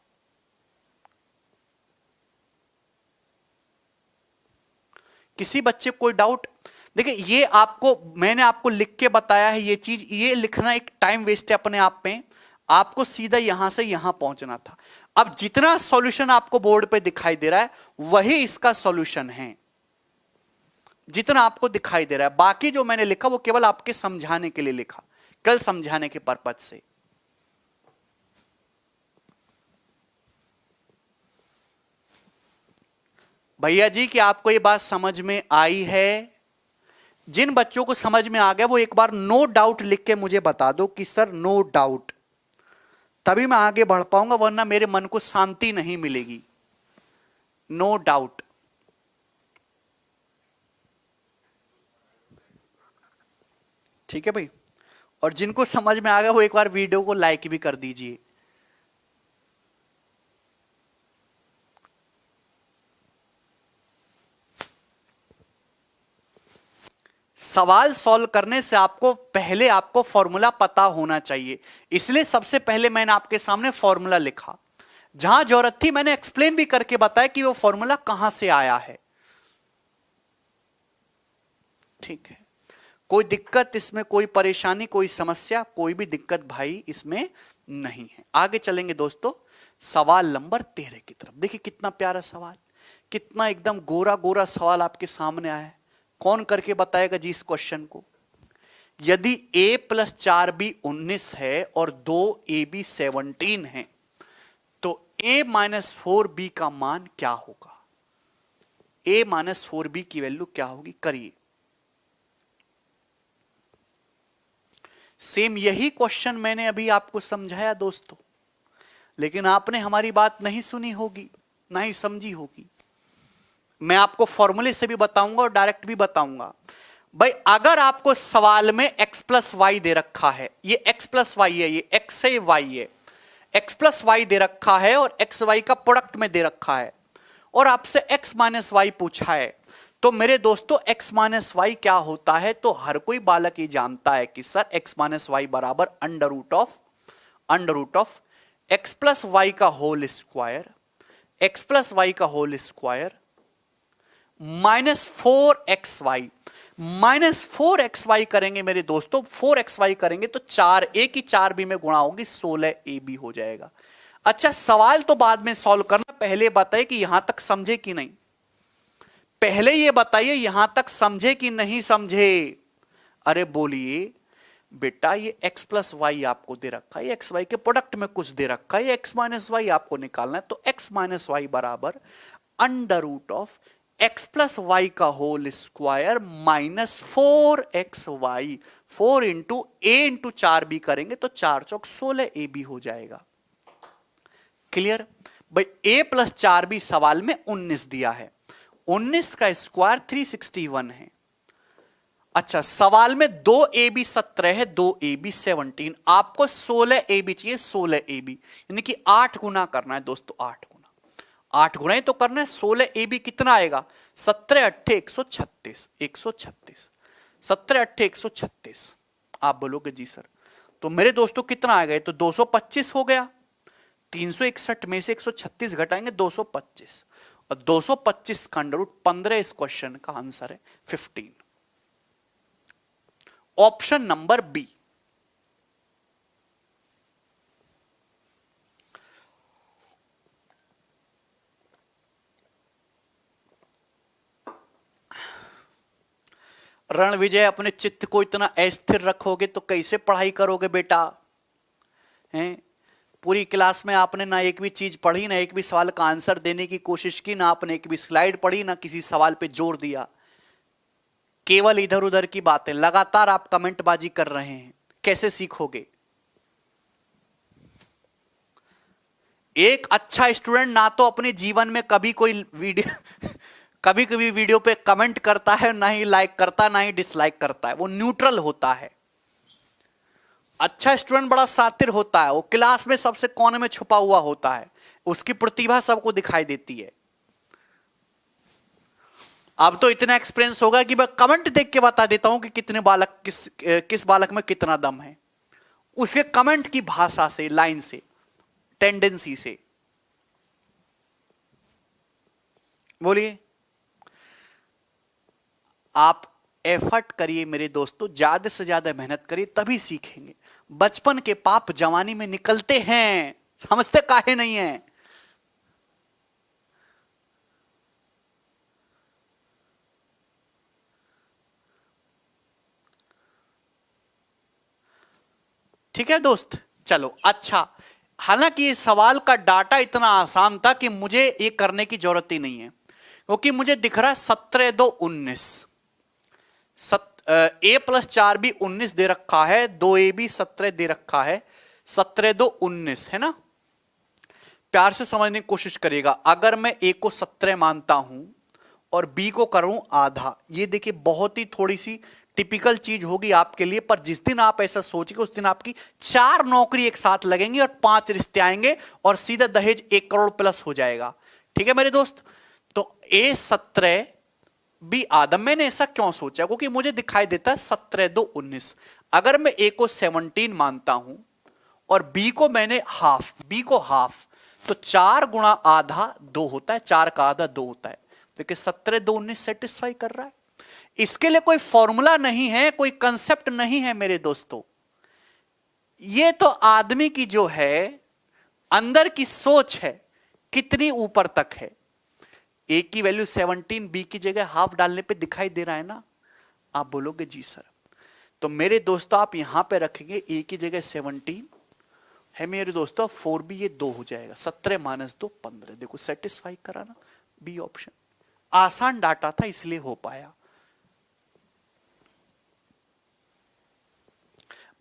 किसी बच्चे को कोई डाउट? देखिए, ये आपको मैंने आपको लिख के बताया है, ये चीज, ये लिखना एक टाइम वेस्ट है अपने आप में। आपको सीधा यहां से यहां पहुंचना था। अब जितना सॉल्यूशन आपको बोर्ड पे दिखाई दे रहा है वही इसका सॉल्यूशन है, जितना आपको दिखाई दे रहा है। बाकी जो मैंने लिखा वो केवल आपके समझाने के लिए लिखा, कल समझाने के पर्पज से। भैया जी, कि आपको ये बात समझ में आई है? जिन बच्चों को समझ में आ गया वो एक बार नो डाउट लिख के मुझे बता दो कि सर नो डाउट, तभी मैं आगे बढ़ पाऊंगा, वरना मेरे मन को शांति नहीं मिलेगी। No doubt. ठीक है भाई, और जिनको समझ में आ गया वो एक बार वीडियो को लाइक भी कर दीजिए। सवाल सॉल्व करने से आपको पहले आपको फॉर्मूला पता होना चाहिए, इसलिए सबसे पहले मैंने आपके सामने फॉर्मूला लिखा। जहां जरूरत थी मैंने एक्सप्लेन भी करके बताया कि वो फॉर्मूला कहां से आया है। ठीक है, कोई दिक्कत इसमें, कोई परेशानी, कोई समस्या, कोई भी दिक्कत भाई इसमें नहीं है। आगे चलेंगे दोस्तों सवाल नंबर 13 की तरफ। देखिए कितना प्यारा सवाल, कितना एकदम गोरा गोरा सवाल आपके सामने आया है। कौन करके बताएगा जी इस क्वेश्चन को? यदि a प्लस 4b 19 है और 2ab 17 है तो a माइनस 4b का मान क्या होगा? a माइनस 4b की वैल्यू क्या होगी? करिए। सेम यही क्वेश्चन मैंने अभी आपको समझाया दोस्तों, लेकिन आपने हमारी बात नहीं सुनी होगी, नहीं समझी होगी। मैं आपको फॉर्मूले से भी बताऊंगा और डायरेक्ट भी बताऊंगा। भाई अगर आपको सवाल में x प्लस वाई दे रखा है, ये x प्लस वाई है, ये x है, y है, x प्लस वाई दे रखा है और x y का प्रोडक्ट में दे रखा है, और आपसे x माइनस वाई पूछा है, तो मेरे दोस्तों x माइनस वाई क्या होता है? तो हर कोई बालक ये जानता है कि सर x माइनस वाई बराबर under root of x plus Y का whole square, x plus Y का whole square minus 4xy, minus 4xy करेंगे मेरे दोस्तों, 4xy करेंगे तो 4a की 4b में गुणा होगी, 16ab हो जाएगा। अच्छा सवाल तो बाद में सॉल्व करना, पहले बताइए कि यहां तक समझे कि नहीं, पहले ये बताइए यहां तक समझे कि नहीं समझे? अरे बोलिए बेटा, ये x प्लस वाई आपको दे रखा है, एक्स वाई के प्रोडक्ट में कुछ दे रखा है, x माइनस वाई आपको निकालना है, तो x माइनस वाई बराबर under root of x plus Y का whole square minus 4xy, 4 into a into 4b करेंगे तो 4 चौक 16ab हो जाएगा। क्लियर? भाई a प्लस 4b सवाल में 19 दिया है, 19 का स्क्वायर 361 है। अच्छा सवाल में 2ab 17 है, 2ab 17, आपको 16ab चाहिए, 16ab यानी कि 8 गुना करना है दोस्तों, 8 गुना ही तो करना है। 16ab कितना आएगा? 17 अट्ठे 136, 136, 17 अट्ठे 136। आप बोलोगे जी सर तो मेरे दोस्तों कितना आ गए? तो 225 हो गया, 361 में से 136 घटाएंगे 225, और 225 का अंडर रूट 15, इस क्वेश्चन का आंसर है 15, ऑप्शन नंबर बी। रण विजय, अपने चित्त को इतना अस्थिर रखोगे तो कैसे पढ़ाई करोगे बेटा? हैं? पूरी क्लास में आपने ना एक भी चीज पढ़ी, ना एक भी सवाल का आंसर देने की कोशिश की, ना आपने एक भी स्लाइड पढ़ी, ना किसी सवाल पे जोर दिया, केवल इधर उधर की बातें। लगातार आप कमेंटबाजी कर रहे हैं, कैसे सीखोगे? एक अच्छा स्टूडेंट ना तो अपने जीवन में कभी कोई वीडियो कभी कभी वीडियो पे कमेंट करता है, ना ही लाइक करता, ना ही डिसलाइक करता है, वो न्यूट्रल होता है। अच्छा स्टूडेंट बड़ा शातिर होता है, वो क्लास में सबसे कोने में छुपा हुआ होता है, उसकी प्रतिभा सबको दिखाई देती है। अब तो इतना एक्सपीरियंस होगा कि मैं कमेंट देख के बता देता हूं कि कितने बालक किस बालक में कितना दम है, उसके कमेंट की भाषा से, लाइन से, टेंडेंसी से। बोलिए, आप एफर्ट करिए मेरे दोस्तों, ज्यादा से ज्यादा मेहनत करिए, तभी सीखेंगे। बचपन के पाप जवानी में निकलते हैं, समझते काहे नहीं है? ठीक है दोस्त, चलो अच्छा। हालांकि इस सवाल का डाटा इतना आसान था कि मुझे ये करने की जरूरत ही नहीं है, क्योंकि मुझे दिख रहा है 17 2 19, a प्लस 4b 19 दे रखा है, 2ab 17 दे रखा है, 17 2 19 है ना। प्यार से समझने की कोशिश करिएगा। अगर मैं a को 17 मानता हूं और b को करूं आधा, ये देखिए बहुत ही थोड़ी सी टिपिकल चीज होगी आपके लिए, पर जिस दिन आप ऐसा सोचेंगे उस दिन आपकी 4 नौकरी एक साथ लगेंगी और 5 रिश्ते आएंगे और सीधा दहेज 1 करोड़ प्लस हो जाएगा। ठीक है मेरे दोस्त? तो a 17 b आधा, मैंने ऐसा क्यों सोचा? क्योंकि मुझे दिखाई देता है 17 2 19। अगर मैं a को 17 मानता हूं और b को मैंने हाफ, तो 4 गुणा आधा 2 होता है, 4 का आधा 2 होता है। देखिए 17 2 19 सेटिस्फाई कर रहा है। इसके लिए कोई फॉर्मूला नहीं है, कोई कंसेप्ट नहीं है मेरे दोस्तों। ये तो आदमी की जो है अंदर की सोच है, कितनी ऊपर तक है। ए की वैल्यू 17, बी की जगह हाफ डालने पे दिखाई दे रहा है ना, आप बोलोगे जी सर। तो मेरे दोस्तों आप यहां पे रखेंगे ए की जगह 17 है मेरे दोस्तों, 4b ये 2 हो जाएगा, 17 माइनस 2 15। देखो सेटिस्फाई करा ना, बी ऑप्शन। आसान डाटा था इसलिए हो पाया।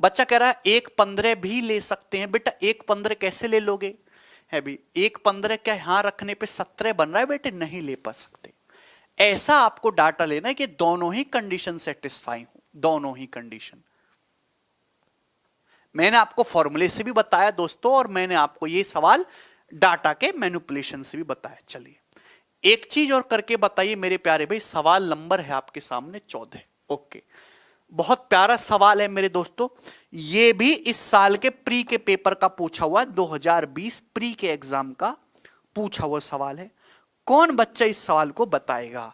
बच्चा कह रहा है 1 15 भी ले सकते हैं। बेटा 1 15 कैसे ले लोगे, है भी 1 15 क्या यहां रखने पे 17 बन रहा है बेटे, नहीं ले पा सकते। ऐसा आपको डाटा लेना है कि दोनों ही कंडीशन सेटिस्फाई हो, दोनों ही कंडीशन। मैंने आपको फॉर्मूले से भी बताया दोस्तों, और मैंने आपको ये सवाल डाटा के मैनिपुलेशन से भी बताया। चलिए एक चीज और करके बताइए मेरे प्यारे भाई। सवाल नंबर है आपके सामने 14। ओके, बहुत प्यारा सवाल है मेरे दोस्तों। ये भी इस साल के प्री के पेपर का पूछा हुआ, 2020 प्री के एग्जाम का पूछा हुआ सवाल है। कौन बच्चा इस सवाल को बताएगा?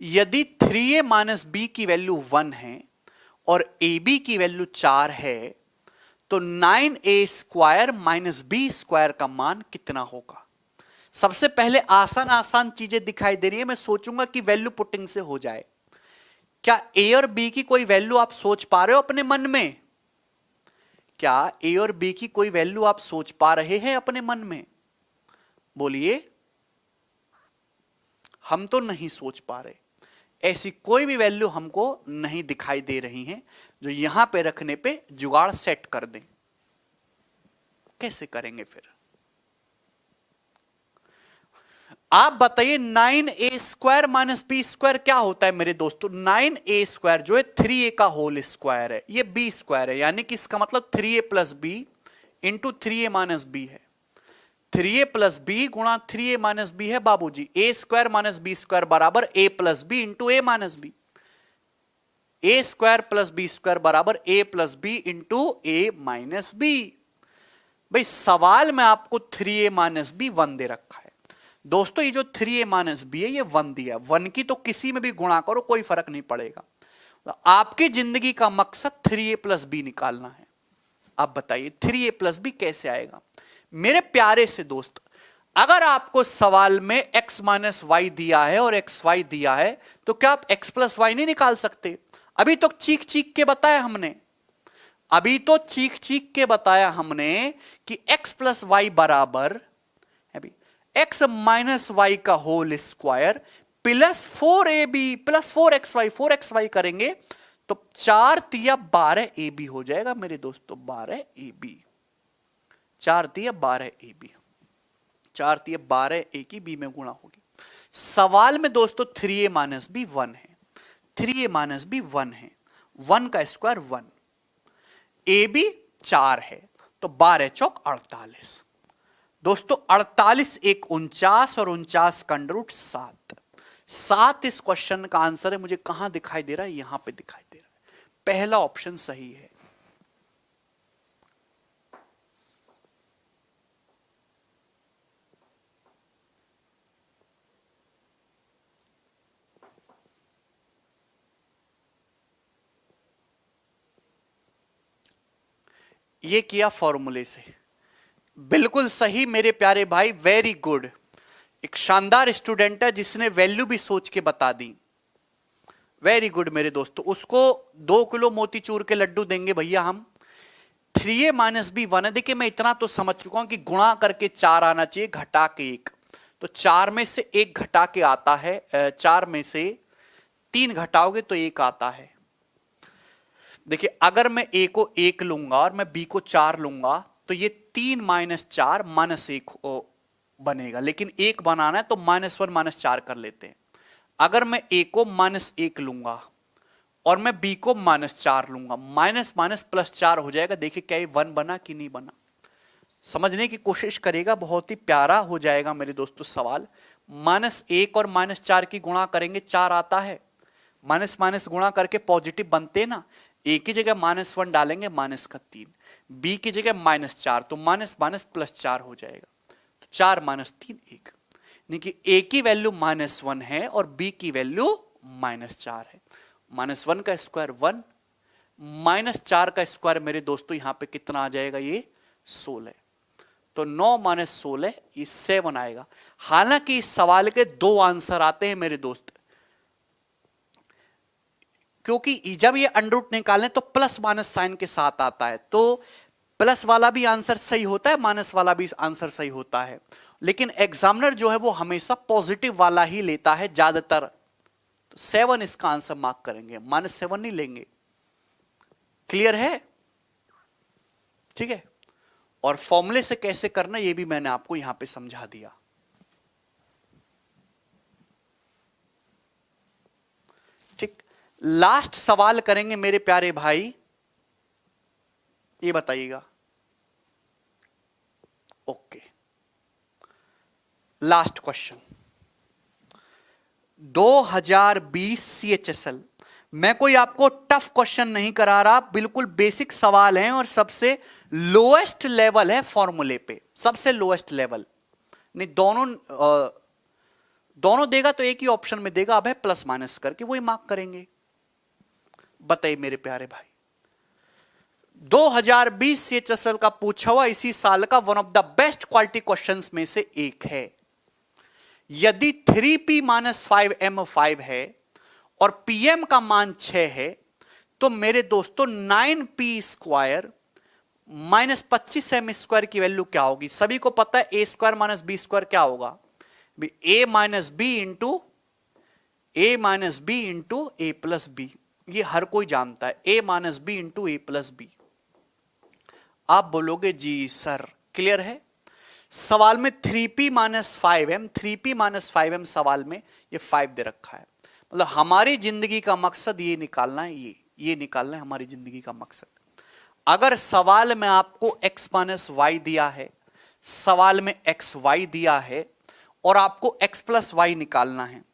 यदि 3a माइनस बी की वैल्यू 1 है और ab की वैल्यू 4 है, तो 9a square minus B square का मान कितना होगा? सबसे पहले आसान आसान चीजें दिखाई दे रही है, मैं सोचूंगा कि वैल्यू पुटिंग से हो जाए। क्या ए और बी की कोई वैल्यू आप सोच पा रहे हो अपने मन में? क्या ए और बी की कोई वैल्यू आप सोच पा रहे हैं अपने मन में? बोलिए। हम तो नहीं सोच पा रहे। ऐसी कोई भी वैल्यू हमको नहीं दिखाई दे रही है जो यहां पे रखने पे जुगाड़ सेट कर दें। कैसे करेंगे फिर? आप बताइए 9a square minus B square क्या होता है मेरे दोस्तों? 9a स्क्वायर जो है 3a का होल स्क्वायर है, ये b स्क्वायर है, यानी कि इसका मतलब 3a plus b into 3a minus b है। 3a प्लस बी गुणा 3a माइनस बी है बाबूजी। a square minus B square बराबर a plus b into a minus b. a square plus B square बराबर a plus b into a minus b. भाई सवाल में आपको 3a माइनस बी 1 दे रखा है दोस्तों। ये जो 3a माइनस बी है ये 1 दिया। 1 की तो किसी में भी गुणा करो, कोई फर्क नहीं पड़ेगा। तो आपकी जिंदगी का मकसद 3a प्लस बी निकालना है। आप बताइए 3a प्लस बी कैसे आएगा? मेरे प्यारे से दोस्त, अगर आपको सवाल में x माइनस वाई दिया है और एक्स वाई दिया है, तो क्या आप x प्लस वाई नहीं निकाल सकते? अभी तो चीख चीख के बताया हमने, अभी तो चीख चीख के बताया हमने कि x प्लस वाई बराबर अभी x माइनस वाई का whole square plus 4ab plus 4xy 4xy करेंगे तो 4 तिया 12ab हो जाएगा मेरे दोस्तों। 12ab, 4 तिया 12ab, 4 तिया 12 a की b में गुणा होगी। सवाल में दोस्तों 3a माइनस बी 1 है, 3a माइनस बी 1 है, 1 का स्क्वायर 1, ab 4 है, तो 12 चौक 48। दोस्तों 48 एक 49 और 49 का अंडर रूट 7। 7 इस क्वेश्चन का आंसर है। मुझे कहां दिखाई दे रहा है? यहां पे दिखाई दे रहा है। पहला ऑप्शन सही है। ये किया फॉर्मूले से, बिल्कुल सही मेरे प्यारे भाई, वेरी गुड। एक शानदार स्टूडेंट है जिसने वैल्यू भी सोच के बता दी। वेरी गुड मेरे दोस्तों। उसको 2 किलो मोतीचूर के लड्डू देंगे भैया हम। 3a माइनस बी 1 है। देखिए मैं इतना तो समझ चुका हूं कि गुणा करके 4 आना चाहिए, घटा के 1, तो 4 में से 1 घटा के आता है, 4 में से 3 घटाओगे तो 1 आता है। देखिए अगर मैं a को 1 लूंगा और मैं b को 4 लूंगा तो ये 3 माइनस 4 माइनस 1 बनेगा, लेकिन 1 बनाना है तो -1 -4 कर लेते हैं। अगर मैं a को -1 लूंगा और मैं b को -4 लूंगा, माइनस माइनस प्लस 4 हो जाएगा। देखिए क्या ये 1 बना कि नहीं बना? समझने की कोशिश करेगा, बहुत ही प्यारा हो जाएगा मेरे दोस्तों सवाल। -1 और -4 की गुणा करेंगे 4 आता है, माइनस माइनस गुणा करके पॉजिटिव बनते ना। a की जगह -1 डालेंगे, माइनस का 3, b की जगह -4, तो माइनस माइनस प्लस 4 हो जाएगा, तो 4 - 3 1। नहीं कि ए की वैल्यू -1 है और बी की वैल्यू -4 है। -1 का स्क्वायर 1, -4 का स्क्वायर मेरे दोस्तों यहां पे कितना आ जाएगा, ये 16। तो 9 - 16 ये 7 आएगा। हालांकि इस सवाल के 2 आंसर आते हैं मेरे दोस्त, क्योंकि जब ये अंडर रूट निकालें तो प्लस माइनस साइन के साथ आता है, तो प्लस वाला भी आंसर सही होता है, माइनस वाला भी आंसर सही होता है। लेकिन एग्जामिनर जो है वो हमेशा पॉजिटिव वाला ही लेता है ज्यादातर। तो 7 इसका आंसर मार्क करेंगे, -7 नहीं लेंगे। क्लियर है? ठीक है। और फॉर्मूले से कैसे करना ये भी मैंने आपको यहां पे समझा दिया। ठीक, लास्ट सवाल करेंगे मेरे प्यारे भाई, ये बताइएगा। Okay, last question 2020 CHSL। मैं कोई आपको टफ क्वेश्चन नहीं करा रहा, बिल्कुल बेसिक सवाल हैं और सबसे लोएस्ट लेवल है फॉर्मूले पे, सबसे लोएस्ट लेवल। नहीं, दोनों देगा तो एक ही ऑप्शन में देगा, अब है प्लस माइनस करके वही मार्क करेंगे। बताइए मेरे प्यारे भाई, 2020 CHSL का पूछा हुआ इसी साल का one of the best quality questions में से एक है। यदि 3p - 5m 5 है और pm का मान 6 है, तो मेरे दोस्तों 9p² -25m² की वैल्यू क्या होगी? सभी को पता है a² - b² क्या होगा? a - b into a plus b, ये हर कोई जानता है, a - b into a plus b। आप बोलोगे जी सर क्लियर है? सवाल में 3p - 5m, 3p - 5m सवाल में ये 5 दे रखा है। मतलब हमारी जिंदगी का मकसद ये निकालना है, ये निकालना है हमारी जिंदगी का मकसद। अगर सवाल में आपको x - y दिया है, सवाल में xy दिया है और आपको x + y निकालना है,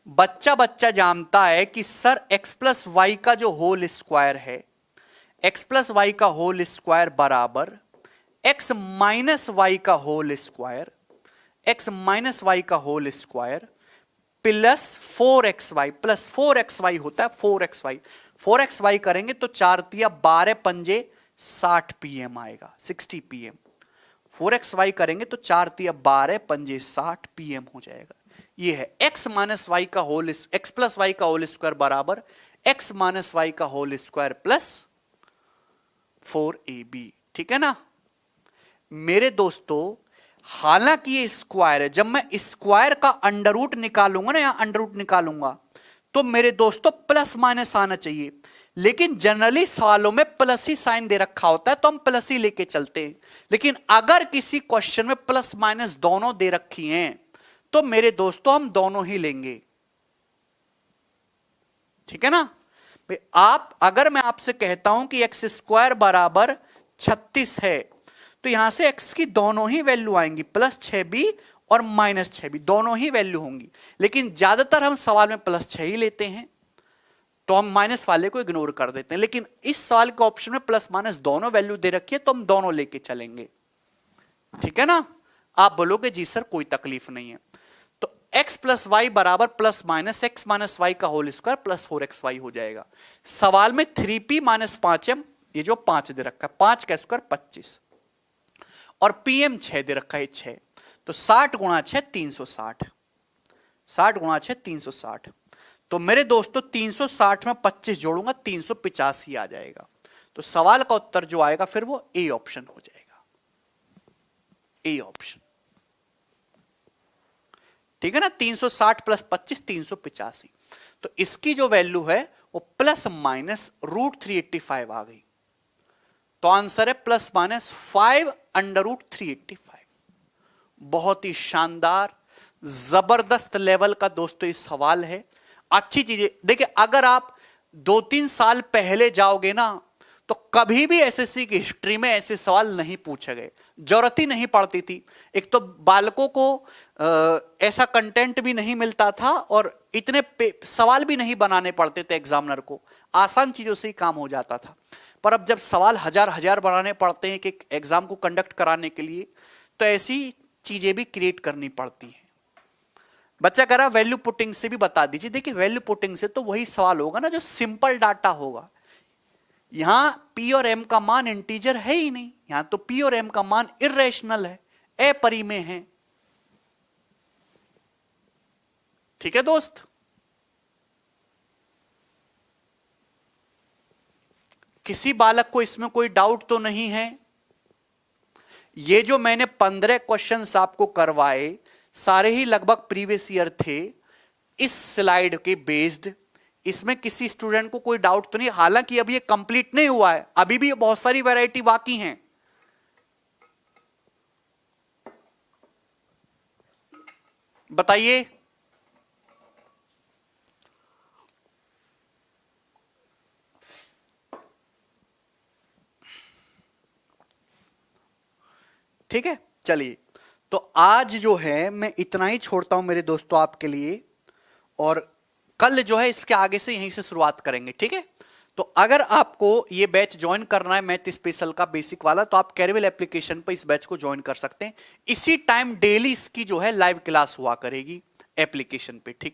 बच्चा जानता है कि सर x + y का जो होल स्क्वायर है, x + y का होल स्क्वायर बराबर x - y का होल स्क्वायर, x - y का whole square plus 4xy plus 4xy होता है। 4xy करेंगे तो 4 तिया 12 पंजे 60 pm आएगा, 60 pm। 4xy करेंगे तो 4 तिया 12 पंजे 60 pm हो जाएगा। ये है x - y का होल, x + y का होल स्क्वायर बराबर x - y का होल स्क्वायर प्लस 4ab। ठीक है ना मेरे दोस्तों? हालांकि ये स्क्वायर है, जब मैं स्क्वायर का अंडर रूट निकालूंगा ना, यहां अंडर रूट निकालूंगा, तो मेरे दोस्तों प्लस माइनस आना चाहिए। लेकिन जनरली सवालों में प्लस ही साइन दे रखा होता है तो हम प्लस ही लेके चलते हैं। लेकिन अगर किसी क्वेश्चन में प्लस माइनस दोनों दे रखी हैं तो मेरे दोस्तों हम दोनों ही लेंगे। ठीक है ना? अगर मैं आपसे कहता हूं कि x² बराबर 36 है, तो यहां से x की दोनों ही वैल्यू आएंगी, +6b और -6b, दोनों ही वैल्यू होंगी। लेकिन ज्यादातर हम सवाल में +6 ही लेते हैं, तो हम माइनस वाले को इग्नोर कर देते हैं। लेकिन इस सवाल के ऑप्शन में प्लस माइनस दोनों वैल्यू दे रखी है तो हम दोनों लेके चलेंगे। ठीक है ना? आप बोलोगे जी सर कोई तकलीफ नहीं है, तो x + y बराबर प्लस माइनस x - y का होल स्क्वायर प्लस 4xy हो जाएगा। सवाल में 3p - 5m, ये जो 5 दे रखा है, 5 का स्क्वायर 25 और pm 6 दे रखा है 6, तो 60 × 6 360, 60 × 6 360। तो मेरे दोस्तों 360 में 25 जोड़ूंगा 385 आ जाएगा। तो सवाल का उत्तर जो आएगा फिर वो ए ऑप्शन हो जाएगा, ए ऑप्शन। ठीक है ना? 360 + 25 385। तो इसकी जो वैल्यू है वो ±√385 आ गई। तो आंसर है ±5 √385। बहुत ही शानदार जबरदस्त लेवल का दोस्तों ये सवाल है। अच्छी चीजें देखिए, अगर आप 2-3 साल पहले जाओगे ना तो कभी भी एसएससी की हिस्ट्री में ऐसे सवाल नहीं पूछे गए, जरूरत ही नहीं पड़ती थी। एक तो बालकों को ऐसा कंटेंट भी नहीं मिलता था और इतने सवाल भी नहीं बनाने पड़ते थे एग्जामिनर को, आसान चीजों से ही काम हो जाता था। पर अब जब सवाल हजार बनाने पड़ते हैं कि एग्जाम को कंडक्ट कराने के लिए, तो ऐसी चीजें भी क्रिएट करनी पड़ती हैं। बच्चा कह रहा वैल्यू पुटिंग से भी बता दीजिए। देखिए वैल्यू पुटिंग से तो वही सवाल होगा ना जो सिंपल डाटा होगा। यहां पी और एम का मान इंटीजर है ही नहीं, यहां तो पी और एम का मान इर्रेशनल है, अपरिमेय है। ठीक है दोस्त, किसी बालक को इसमें कोई डाउट तो नहीं है? ये जो मैंने 15 क्वेश्चंस आपको करवाए सारे ही लगभग प्रीवियस ईयर थे इस स्लाइड के बेस्ड। इसमें किसी स्टूडेंट को कोई डाउट तो नहीं? हालांकि अभी ये कंप्लीट नहीं हुआ है, अभी भी बहुत सारी वैरायटी बाकी हैं। बताइए। ठीक है, चलिए तो आज जो है मैं इतना ही छोड़ता हूं मेरे दोस्तों आपके लिए, और कल जो है इसके आगे से यहीं से शुरुआत करेंगे। ठीक है, तो अगर आपको ये बैच ज्वाइन करना है मैथ स्पेशल का बेसिक वाला, तो आप कैरियल एप्लीकेशन पर इस बैच को ज्वाइन कर सकते हैं। इसी टाइम डेली इसकी जो है लाइव क्लास हुआ करेगी एप्लीकेशन पे। ठीक है।